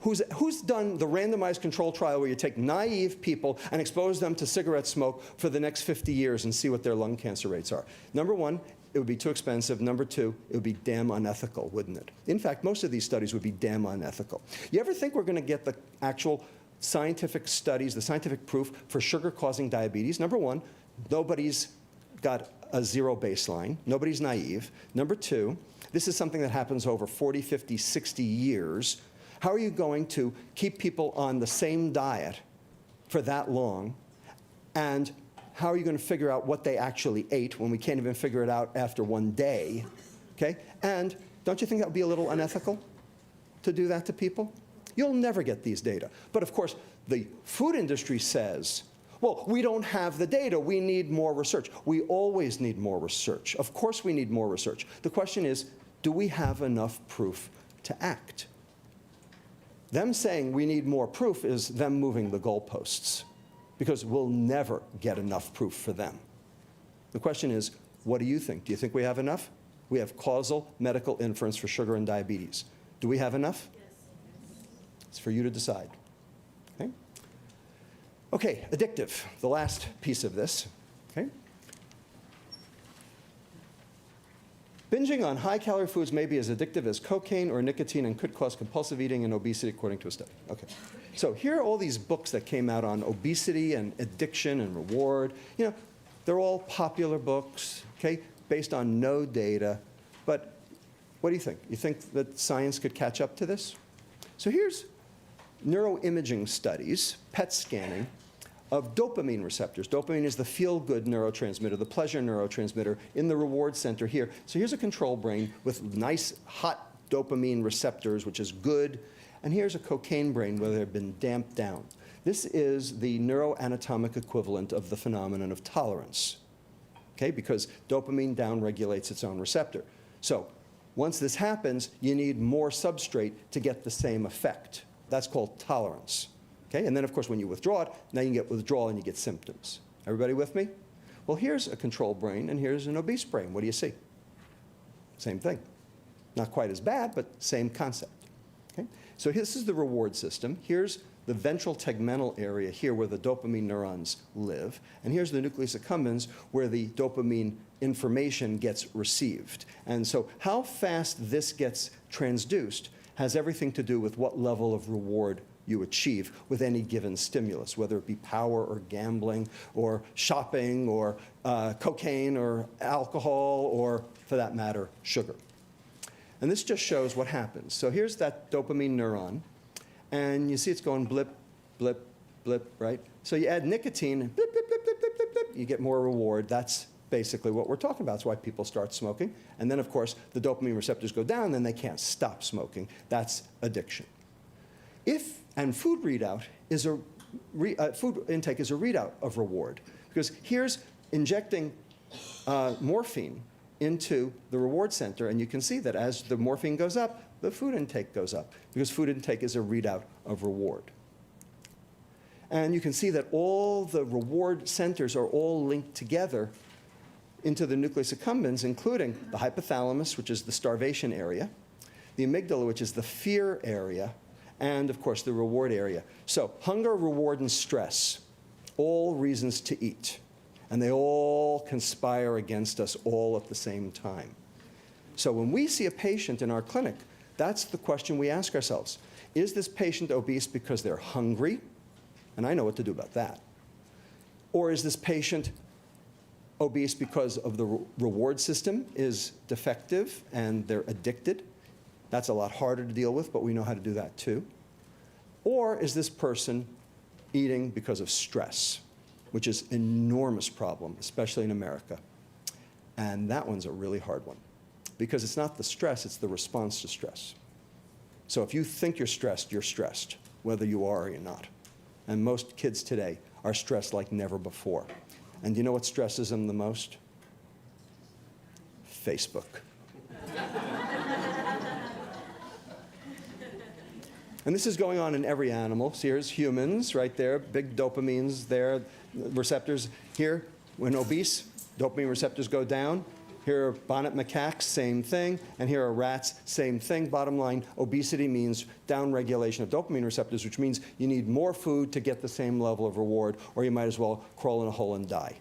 Who's done the randomized control trial where you take naive people and expose them to cigarette smoke for the next 50 years and see what their lung cancer rates are? Number one, it would be too expensive. Number two, it would be damn unethical, wouldn't it? In fact, most of these studies would be damn unethical. You ever think we're going to get the actual scientific studies, the scientific proof for sugar causing diabetes? Number one, nobody's got a zero baseline. Nobody's naive. Number two, this is something that happens over 40, 50, 60 years. How are you going to keep people on the same diet for that long? And how are you going to figure out what they actually ate when we can't even figure it out after one day? Okay? And don't you think that would be a little unethical to do that to people? You'll never get these data. But of course, the food industry says, well, we don't have the data. We need more research. We always need more research. Of course we need more research. The question is, do we have enough proof to act? Them saying we need more proof is them moving the goalposts, because we'll never get enough proof for them. The question is, what do you think? Do you think we have enough? We have causal medical inference for sugar and diabetes. Do we have enough? Yes. It's for you to decide. Okay? Okay, addictive, the last piece of this. Okay? Binging on high-calorie foods may be as addictive as cocaine or nicotine and could cause compulsive eating and obesity, according to a study. Okay. So here are all these books that came out on obesity and addiction and reward. You know, they're all popular books, okay, based on no data. But what do you think? You think that science could catch up to this? So here's neuroimaging studies, PET scanning, of dopamine receptors. Dopamine is the feel-good neurotransmitter, the pleasure neurotransmitter in the reward center here. So here's a control brain with nice, hot dopamine receptors, which is good. And here's a cocaine brain where they've been damped down. This is the neuroanatomic equivalent of the phenomenon of tolerance, okay? Because dopamine downregulates its own receptor. So once this happens, you need more substrate to get the same effect. That's called tolerance. Okay? And then, of course, when you withdraw it, now you can get withdrawal and you get symptoms. Everybody with me? Well, here's a control brain and here's an obese brain. What do you see? Same thing. Not quite as bad, but same concept. Okay? So this is the reward system. Here's the ventral tegmental area here where the dopamine neurons live. And here's the nucleus accumbens where the dopamine information gets received. And so how fast this gets transduced has everything to do with what level of reward you achieve with any given stimulus, whether it be power or gambling or shopping or cocaine or alcohol or, for that matter, sugar. And this just shows what happens. So here's that dopamine neuron, and you see it's going blip, blip, blip, right? So you add nicotine, and blip, blip, blip, blip, blip, blip, blip, you get more reward. That's basically what we're talking about. That's why people start smoking. And then, of course, the dopamine receptors go down, then they can't stop smoking. That's addiction. And food readout is food intake is a readout of reward, because here's injecting morphine into the reward center, and you can see that as the morphine goes up, the food intake goes up, because food intake is a readout of reward. And you can see that all the reward centers are all linked together into the nucleus accumbens, including the hypothalamus, which is the starvation area, the amygdala, which is the fear area, and, of course, the reward area. So hunger, reward, and stress, all reasons to eat. And they all conspire against us all at the same time. So when we see a patient in our clinic, that's the question we ask ourselves. Is this patient obese because they're hungry? And I know what to do about that. Or is this patient obese because of the reward system is defective and they're addicted? That's a lot harder to deal with, but we know how to do that too. Or is this person eating because of stress, which is an enormous problem, especially in America. And that one's a really hard one, because it's not the stress, it's the response to stress. So if you think you're stressed, whether you are or you're not. And most kids today are stressed like never before. And do you know what stresses them the most? Facebook. And this is going on in every animal. So here's humans right there, big dopamines there, receptors. Here, when obese, dopamine receptors go down. Here are bonnet macaques, same thing. And here are rats, same thing. Bottom line, obesity means downregulation of dopamine receptors, which means you need more food to get the same level of reward, or you might as well crawl in a hole and die.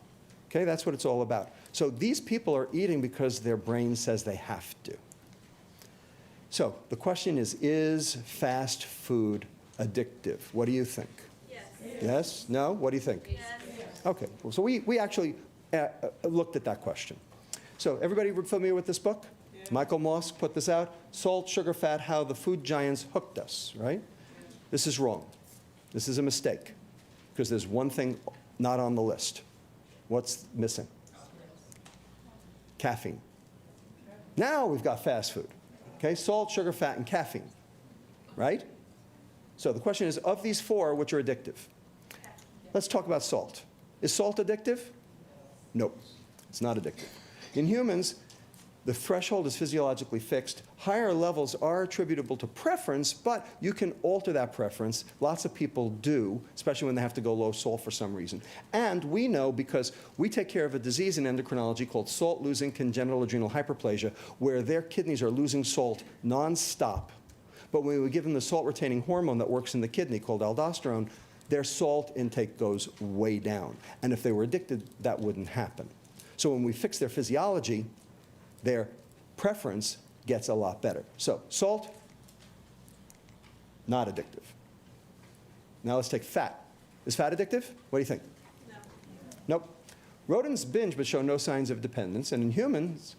Okay, that's what it's all about. So these people are eating because their brain says they have to. So the question is fast food addictive? What do you think? Yes. Yes? No? What do you think? Yes. Okay, so we actually looked at that question. So everybody familiar with this book? Yeah. Michael Moss put this out. Salt, Sugar, Fat, How the Food Giants Hooked Us, right? This is wrong. This is a mistake, because there's one thing not on the list. What's missing? Caffeine. Now we've got fast food. Okay, salt, sugar, fat, and caffeine, right? So the question is, of these four, which are addictive? Let's talk about salt. Is salt addictive? Nope, it's not addictive. In humans, the threshold is physiologically fixed. Higher levels are attributable to preference, but you can alter that preference. Lots of people do, especially when they have to go low salt for some reason. And we know, because we take care of a disease in endocrinology called salt-losing congenital adrenal hyperplasia, where their kidneys are losing salt nonstop. But when we give them the salt-retaining hormone that works in the kidney called aldosterone, their salt intake goes way down. And if they were addicted, that wouldn't happen. So when we fix their physiology, their preference gets a lot better. So salt, not addictive. Now let's take fat. Is fat addictive? What do you think? No. Nope. Rodents binge but show no signs of dependence. And in humans,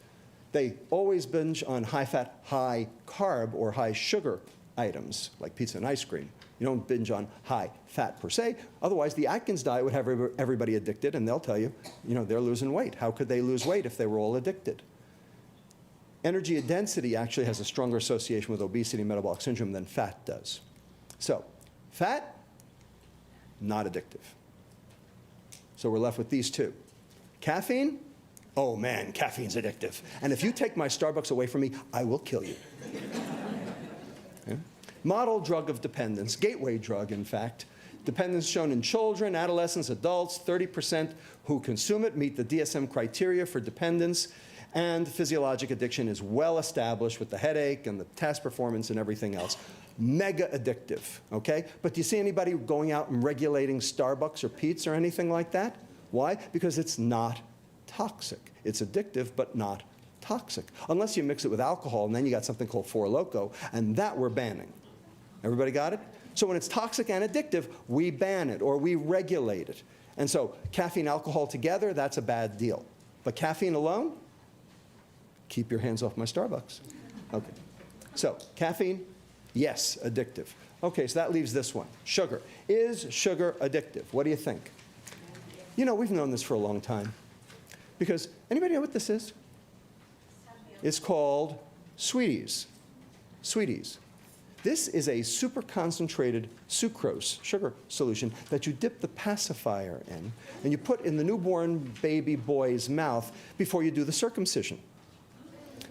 they always binge on high-fat, high-carb, or high-sugar items, like pizza and ice cream. You don't binge on high-fat per se. Otherwise, the Atkins diet would have everybody addicted, and they'll tell you, they're losing weight. How could they lose weight if they were all addicted? Energy density actually has a stronger association with obesity and metabolic syndrome than fat does. So, fat, not addictive. So we're left with these two. Caffeine, oh man, caffeine's addictive. And if you take my Starbucks away from me, I will kill you. Okay? Model drug of dependence, gateway drug, in fact. Dependence shown in children, adolescents, adults. 30% who consume it meet the DSM criteria for dependence. And physiologic addiction is well established with the headache and the task performance and everything else. Mega addictive, okay? But do you see anybody going out and regulating Starbucks or Pete's or anything like that? Why? Because it's not toxic. It's addictive, but not toxic, unless you mix it with alcohol, and then you got something called Four Loko, and that we're banning. Everybody got it? So when it's toxic and addictive, we ban it or we regulate it. And so caffeine, alcohol together, that's a bad deal. But caffeine alone, keep your hands off my Starbucks. Okay. So caffeine, yes, addictive. Okay, so that leaves this one. Sugar. Is sugar addictive? What do you think? You know, we've known this for a long time. Because, anybody know what this is? It's called Sweeties. Sweeties. This is a super concentrated sucrose, sugar solution, that you dip the pacifier in, and you put in the newborn baby boy's mouth before you do the circumcision.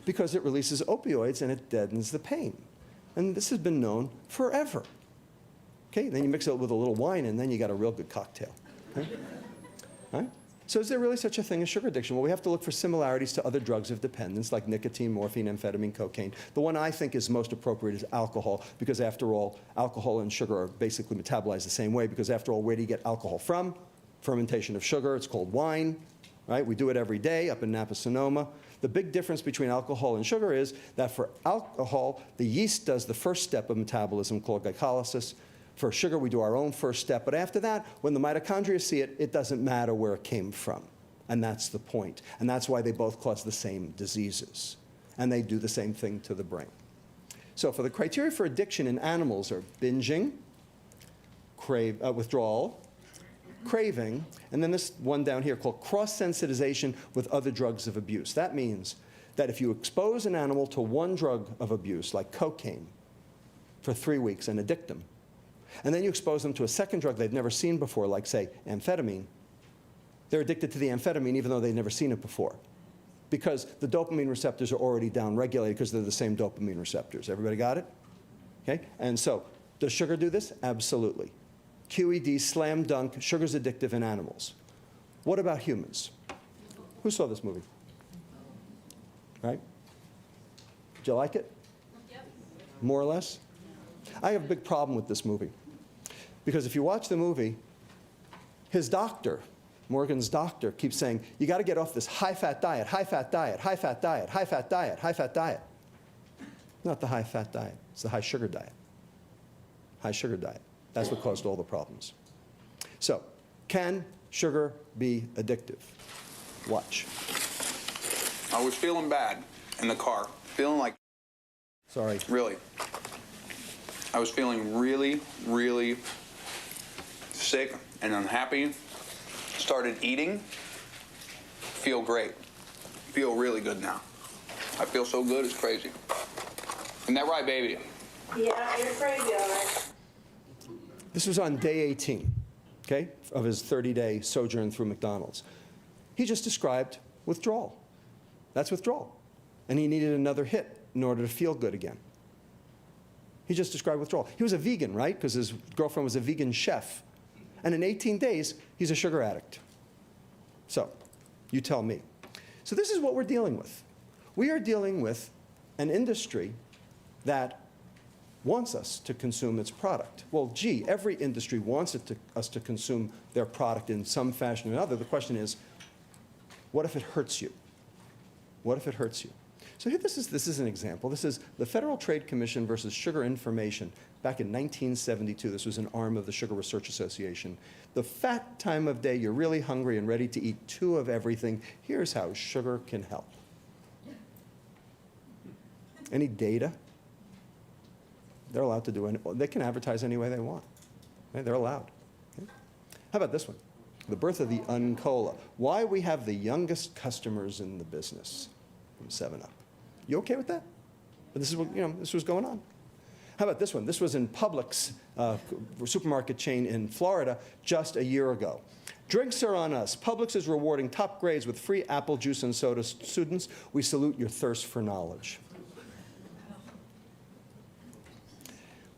Because it releases opioids and it deadens the pain. And this has been known forever. Okay, then you mix it with a little wine, and then you got a real good cocktail. Okay? Right? So is there really such a thing as sugar addiction? Well, we have to look for similarities to other drugs of dependence, like nicotine, morphine, amphetamine, cocaine. The one I think is most appropriate is alcohol, because after all, alcohol and sugar are basically metabolized the same way, because after all, where do you get alcohol from? Fermentation of sugar. It's called wine. Right? We do it every day up in Napa, Sonoma. The big difference between alcohol and sugar is that for alcohol, the yeast does the first step of metabolism called glycolysis. For sugar, we do our own first step. But after that, when the mitochondria see it, it doesn't matter where it came from. And that's the point. And that's why they both cause the same diseases. And they do the same thing to the brain. So for the criteria for addiction in animals are binging, withdrawal, craving, and then this one down here called cross-sensitization with other drugs of abuse. That means that if you expose an animal to one drug of abuse, like cocaine, for 3 weeks and addict them, and then you expose them to a second drug they've never seen before, like, say, amphetamine, they're addicted to the amphetamine even though they've never seen it before, because the dopamine receptors are already downregulated because they're the same dopamine receptors. Everybody got it? Okay? And so, does sugar do this? Absolutely. QED, slam dunk, sugar's addictive in animals. What about humans? Who saw this movie? Right? Did you like it? Yep. More or less? I have a big problem with this movie. Because if you watch the movie, his doctor, Morgan's doctor, keeps saying, you got to get off this high-fat diet, high-fat diet, high-fat diet, high-fat diet, high-fat diet. Not the high-fat diet. It's the high-sugar diet. High-sugar diet. That's what caused all the problems. So, can sugar be addictive? Watch. I was feeling bad in the car. Feeling like... Sorry. Really. I was feeling really, really sick and unhappy. Started eating. Feel great. Feel really good now. I feel so good, it's crazy. Isn't that right, baby? Yeah, you're crazy, all right. This was on day 18, okay, of his 30-day sojourn through McDonald's. He just described withdrawal. That's withdrawal. And he needed another hit in order to feel good again. He just described withdrawal. He was a vegan, right? Because his girlfriend was a vegan chef. And in 18 days, he's a sugar addict. So, you tell me. So this is what we're dealing with. We are dealing with an industry that wants us to consume its product. Well, gee, every industry wants us to consume their product in some fashion or another. The question is, what if it hurts you? What if it hurts you? So here, this is an example. This is the Federal Trade Commission versus Sugar Information back in 1972. This was an arm of the Sugar Research Association. The fat time of day, you're really hungry and ready to eat 2 of everything. Here's how sugar can help. Any data? They're allowed to do it. They can advertise any way they want. Okay? They're allowed. Okay? How about this one? The birth of the Uncola. Why we have the youngest customers in the business from 7-Up. You okay with that? But this is what, this was going on. How about this one? This was in Publix, supermarket chain in Florida, just a year ago. Drinks are on us. Publix is rewarding top grades with free apple juice and soda. Students, we salute your thirst for knowledge.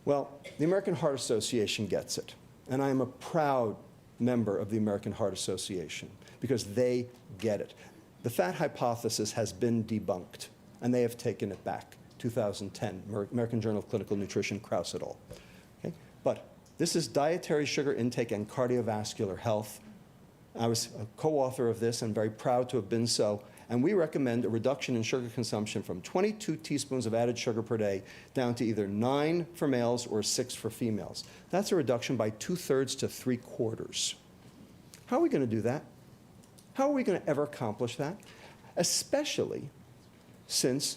Well, the American Heart Association gets it. And I am a proud member of the American Heart Association because they get it. The fat hypothesis has been debunked, and they have taken it back. 2010, American Journal of Clinical Nutrition, Krauss et al. Okay? But this is dietary sugar intake and cardiovascular health. I was a co-author of this and very proud to have been so. And we recommend a reduction in sugar consumption from 22 teaspoons of added sugar per day down to either 9 for males or 6 for females. That's a reduction by 2/3 to 3/4. How are we going to do that? How are we going to ever accomplish that? Especially since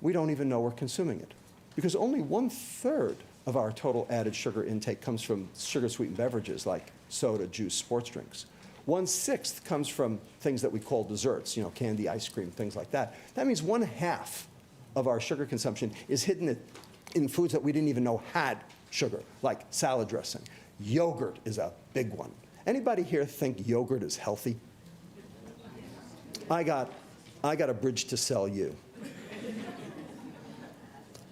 we don't even know we're consuming it. Because only 1/3 of our total added sugar intake comes from sugar-sweetened beverages like soda, juice, sports drinks. 1/6 comes from things that we call desserts, candy, ice cream, things like that. That means 1/2 of our sugar consumption is hidden in foods that we didn't even know had sugar, like salad dressing. Yogurt is a big one. Anybody here think yogurt is healthy? I got a bridge to sell you.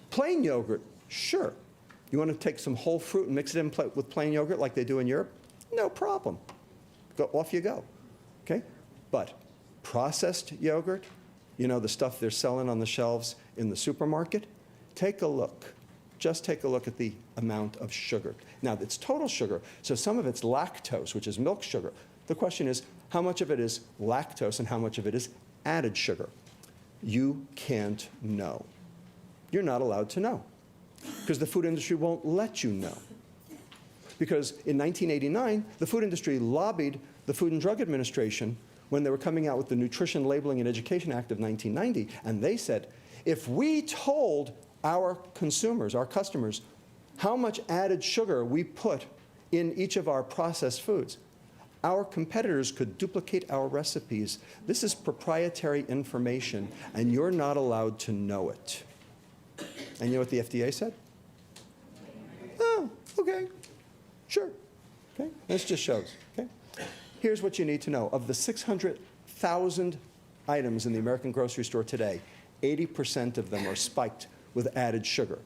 Plain yogurt, sure. You want to take some whole fruit and mix it in with plain yogurt like they do in Europe? No problem. Off you go, okay? But processed yogurt, the stuff they're selling on the shelves in the supermarket, take a look. Just take a look at the amount of sugar. Now, it's total sugar, so some of it's lactose, which is milk sugar. The question is, how much of it is lactose and how much of it is added sugar? You can't know. You're not allowed to know, because the food industry won't let you know. Because in 1989, the food industry lobbied the Food and Drug Administration when they were coming out with the Nutrition Labeling and Education Act of 1990, and they said, if we told our consumers, our customers, how much added sugar we put in each of our processed foods, our competitors could duplicate our recipes. This is proprietary information, and you're not allowed to know it. And you know what the FDA said? Oh, okay. Sure. Okay? This just shows. Okay? Here's what you need to know. Of the 600,000 items in the American grocery store today, 80% of them are spiked with added sugar.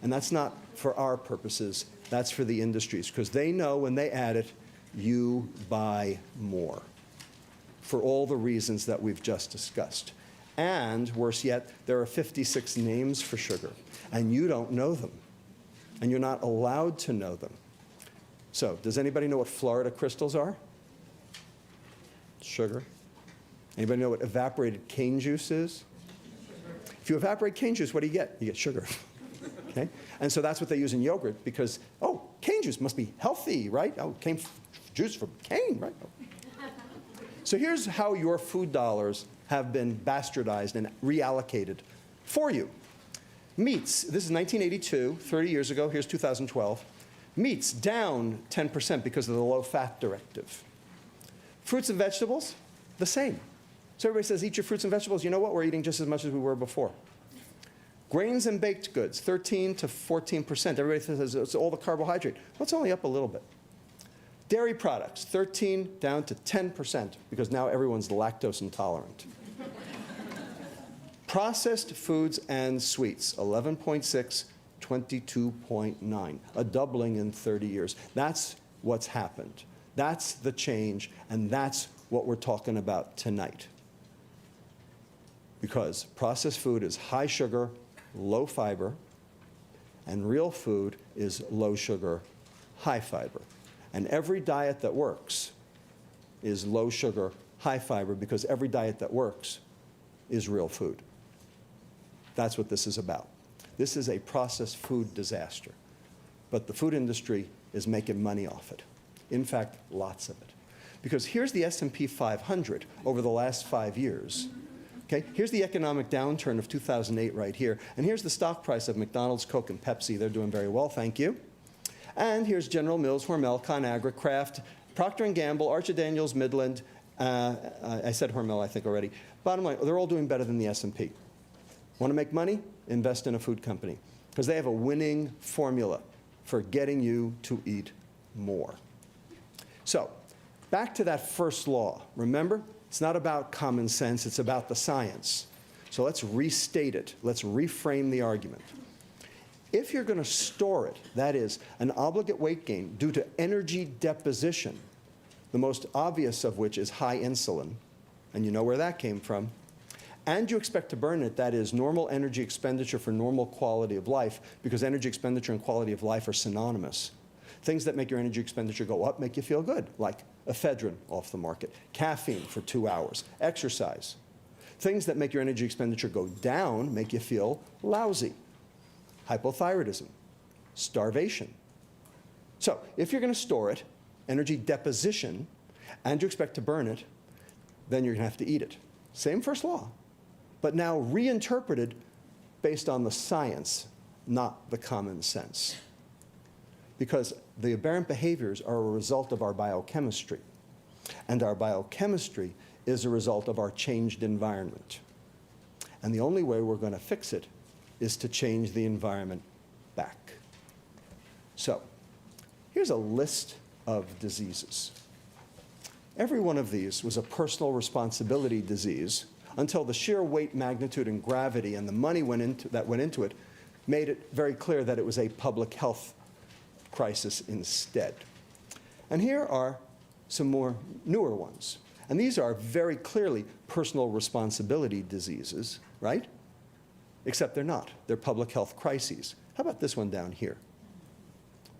And that's not for our purposes. That's for the industries, because they know when they add it, you buy more for all the reasons that we've just discussed. And worse yet, there are 56 names for sugar, and you don't know them, and you're not allowed to know them. So, does anybody know what Florida crystals are? Sugar. Anybody know what evaporated cane juice is? If you evaporate cane juice, what do you get? You get sugar. Okay? And so that's what they use in yogurt because, oh, cane juice must be healthy, right? Oh, cane juice from cane, right? Oh. So here's how your food dollars have been bastardized and reallocated for you. Meats, this is 1982, 30 years ago, here's 2012. Meats down 10% because of the low-fat directive. Fruits and vegetables, the same. So everybody says, eat your fruits and vegetables. You know what? We're eating just as much as we were before. Grains and baked goods, 13 to 14%. Everybody says it's all the carbohydrate. Well, it's only up a little bit. Dairy products, 13 down to 10% because now everyone's lactose intolerant. Processed foods and sweets, 11.6, 22.9, a doubling in 30 years. That's what's happened. That's the change, and that's what we're talking about tonight. Because processed food is high sugar, low fiber, and real food is low sugar, high fiber. And every diet that works is low sugar, high fiber, because every diet that works is real food. That's what this is about. This is a processed food disaster. But the food industry is making money off it. In fact, lots of it. Because here's the S&P 500 over the last 5 years. Okay? Here's the economic downturn of 2008 right here. And here's the stock price of McDonald's, Coke, and Pepsi. They're doing very well, thank you. And here's General Mills, Hormel, ConAgra, Kraft, Procter & Gamble, Archer Daniels, Midland. I said Hormel, I think, already. Bottom line, they're all doing better than the S&P. Want to make money? Invest in a food company. Because they have a winning formula for getting you to eat more. So, back to that first law. Remember? It's not about common sense, it's about the science. So let's restate it. Let's reframe the argument. If you're going to store it, that is, an obligate weight gain due to energy deposition, the most obvious of which is high insulin, and you know where that came from, and you expect to burn it, that is, normal energy expenditure for normal quality of life, because energy expenditure and quality of life are synonymous, Things that make your energy expenditure go up make you feel good, like ephedrine off the market, caffeine for 2 hours, exercise. Things that make your energy expenditure go down make you feel lousy, hypothyroidism, starvation. So if you're going to store it, energy deposition, and you expect to burn it, then you're going to have to eat it. Same first law, but now reinterpreted based on the science, not the common sense. Because the aberrant behaviors are a result of our biochemistry, and our biochemistry is a result of our changed environment. And the only way we're going to fix it is to change the environment back. So, here's a list of diseases. Every one of these was a personal responsibility disease until the sheer weight, magnitude, and gravity and the money that went into it made it very clear that it was a public health crisis instead. And here are some more newer ones. And these are very clearly personal responsibility diseases, right? Except they're not. They're public health crises. How about this one down here?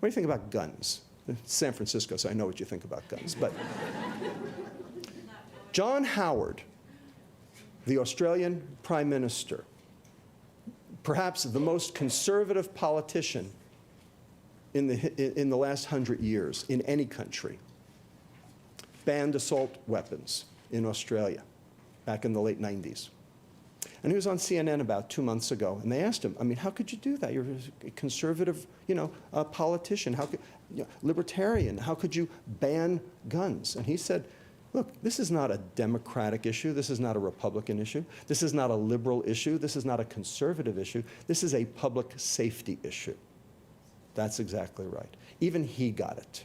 What do you think about guns? It's San Francisco, so I know what you think about guns. But John Howard, the Australian Prime Minister, perhaps the most conservative politician in the last 100 years in any country, banned assault weapons in Australia back in the late 90s. And he was on CNN about 2 months ago, and they asked him, I mean, how could you do that? You're a conservative, a politician, how could, libertarian, how could you ban guns? And he said, look, this is not a Democratic issue, this is not a Republican issue, this is not a liberal issue, this is not a conservative issue, this is a public safety issue. That's exactly right. Even he got it.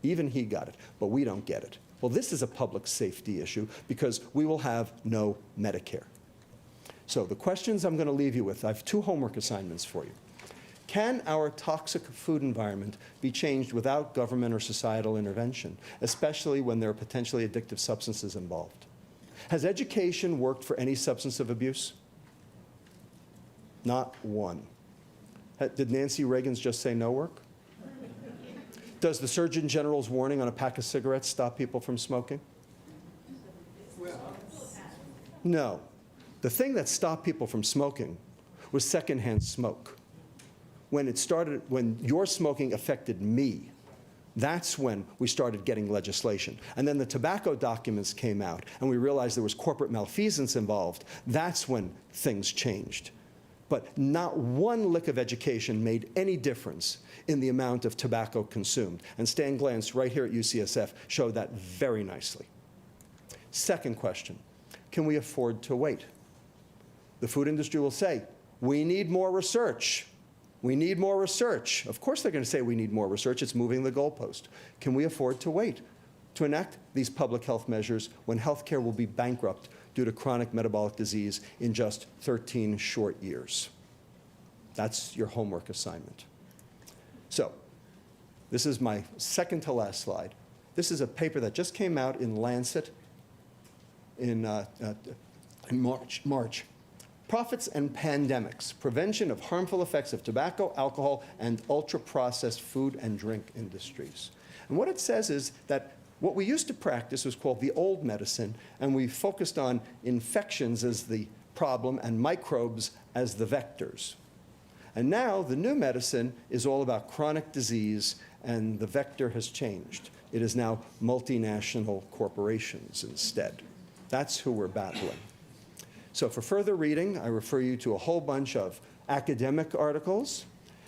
Even he got it, but we don't get it. Well, this is a public safety issue because we will have no Medicare. So the questions I'm going to leave you with, I have 2 homework assignments for you. Can our toxic food environment be changed without government or societal intervention, especially when there are potentially addictive substances involved? Has education worked for any substance of abuse? Not one. Did Nancy Reagan's just say no work? Does the Surgeon General's warning on a pack of cigarettes stop people from smoking? No. The thing that stopped people from smoking was secondhand smoke. When your smoking affected me, that's when we started getting legislation. And then the tobacco documents came out, and we realized there was corporate malfeasance involved. That's when things changed. But not one lick of education made any difference in the amount of tobacco consumed. And Stan Glantz, right here at UCSF, showed that very nicely. Second question, can we afford to wait? The food industry will say, we need more research. We need more research. Of course they're going to say we need more research. It's moving the goalpost. Can we afford to wait to enact these public health measures when healthcare will be bankrupt due to chronic metabolic disease in just 13 short years? That's your homework assignment. So, this is my second to last slide. This is a paper that just came out in Lancet in March. Profits and Pandemics, Prevention of Harmful Effects of Tobacco, Alcohol, and Ultra-Processed Food and Drink Industries. And what it says is that what we used to practice was called the old medicine, and we focused on infections as the problem and microbes as the vectors. And now the new medicine is all about chronic disease, and the vector has changed. It is now multinational corporations instead. That's who we're battling. So for further reading, I refer you to a whole bunch of academic articles,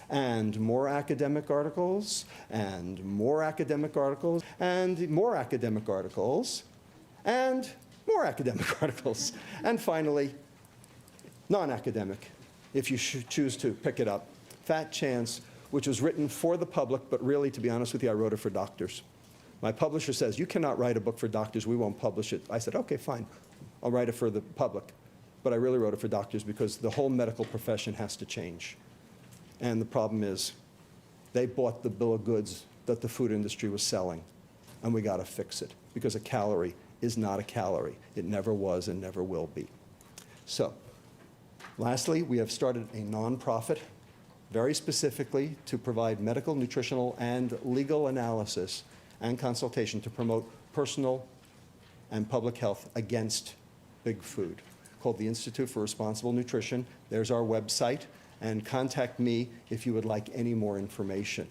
and more academic articles, and more academic articles, and more academic articles, and more academic articles, and finally, non-academic, if you choose to pick it up, Fat Chance, which was written for the public, but really, to be honest with you, I wrote it for doctors. My publisher says, you cannot write a book for doctors, we won't publish it. I said, okay, fine, I'll write it for the public. But I really wrote it for doctors because the whole medical profession has to change. And the problem is, they bought the bill of goods that the food industry was selling, and we got to fix it, because a calorie is not a calorie. It never was and never will be. So, lastly, we have started a nonprofit very specifically to provide medical, nutritional, and legal analysis and consultation to promote personal and public health against big food, called the Institute for Responsible Nutrition. There's our website, and contact me if you would like any more information.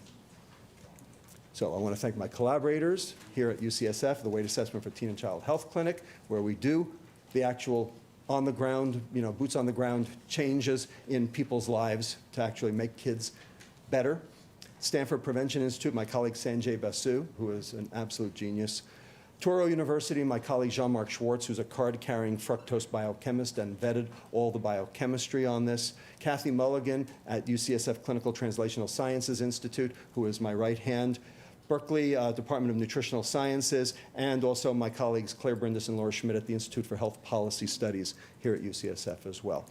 So I want to thank my collaborators here at UCSF, the Weight Assessment for Teen and Child Health Clinic, where we do the actual on-the-ground, boots on the ground changes in people's lives to actually make kids better. Stanford Prevention Institute, my colleague Sanjay Basu, who is an absolute genius. Touro University, my colleague Jean-Marc Schwartz, who's a card-carrying fructose biochemist and vetted all the biochemistry on this. Kathy Mulligan at UCSF Clinical Translational Sciences Institute, who is my right hand. Berkeley Department of Nutritional Sciences, and also my colleagues Claire Brindis and Laura Schmidt at the Institute for Health Policy Studies here at UCSF as well.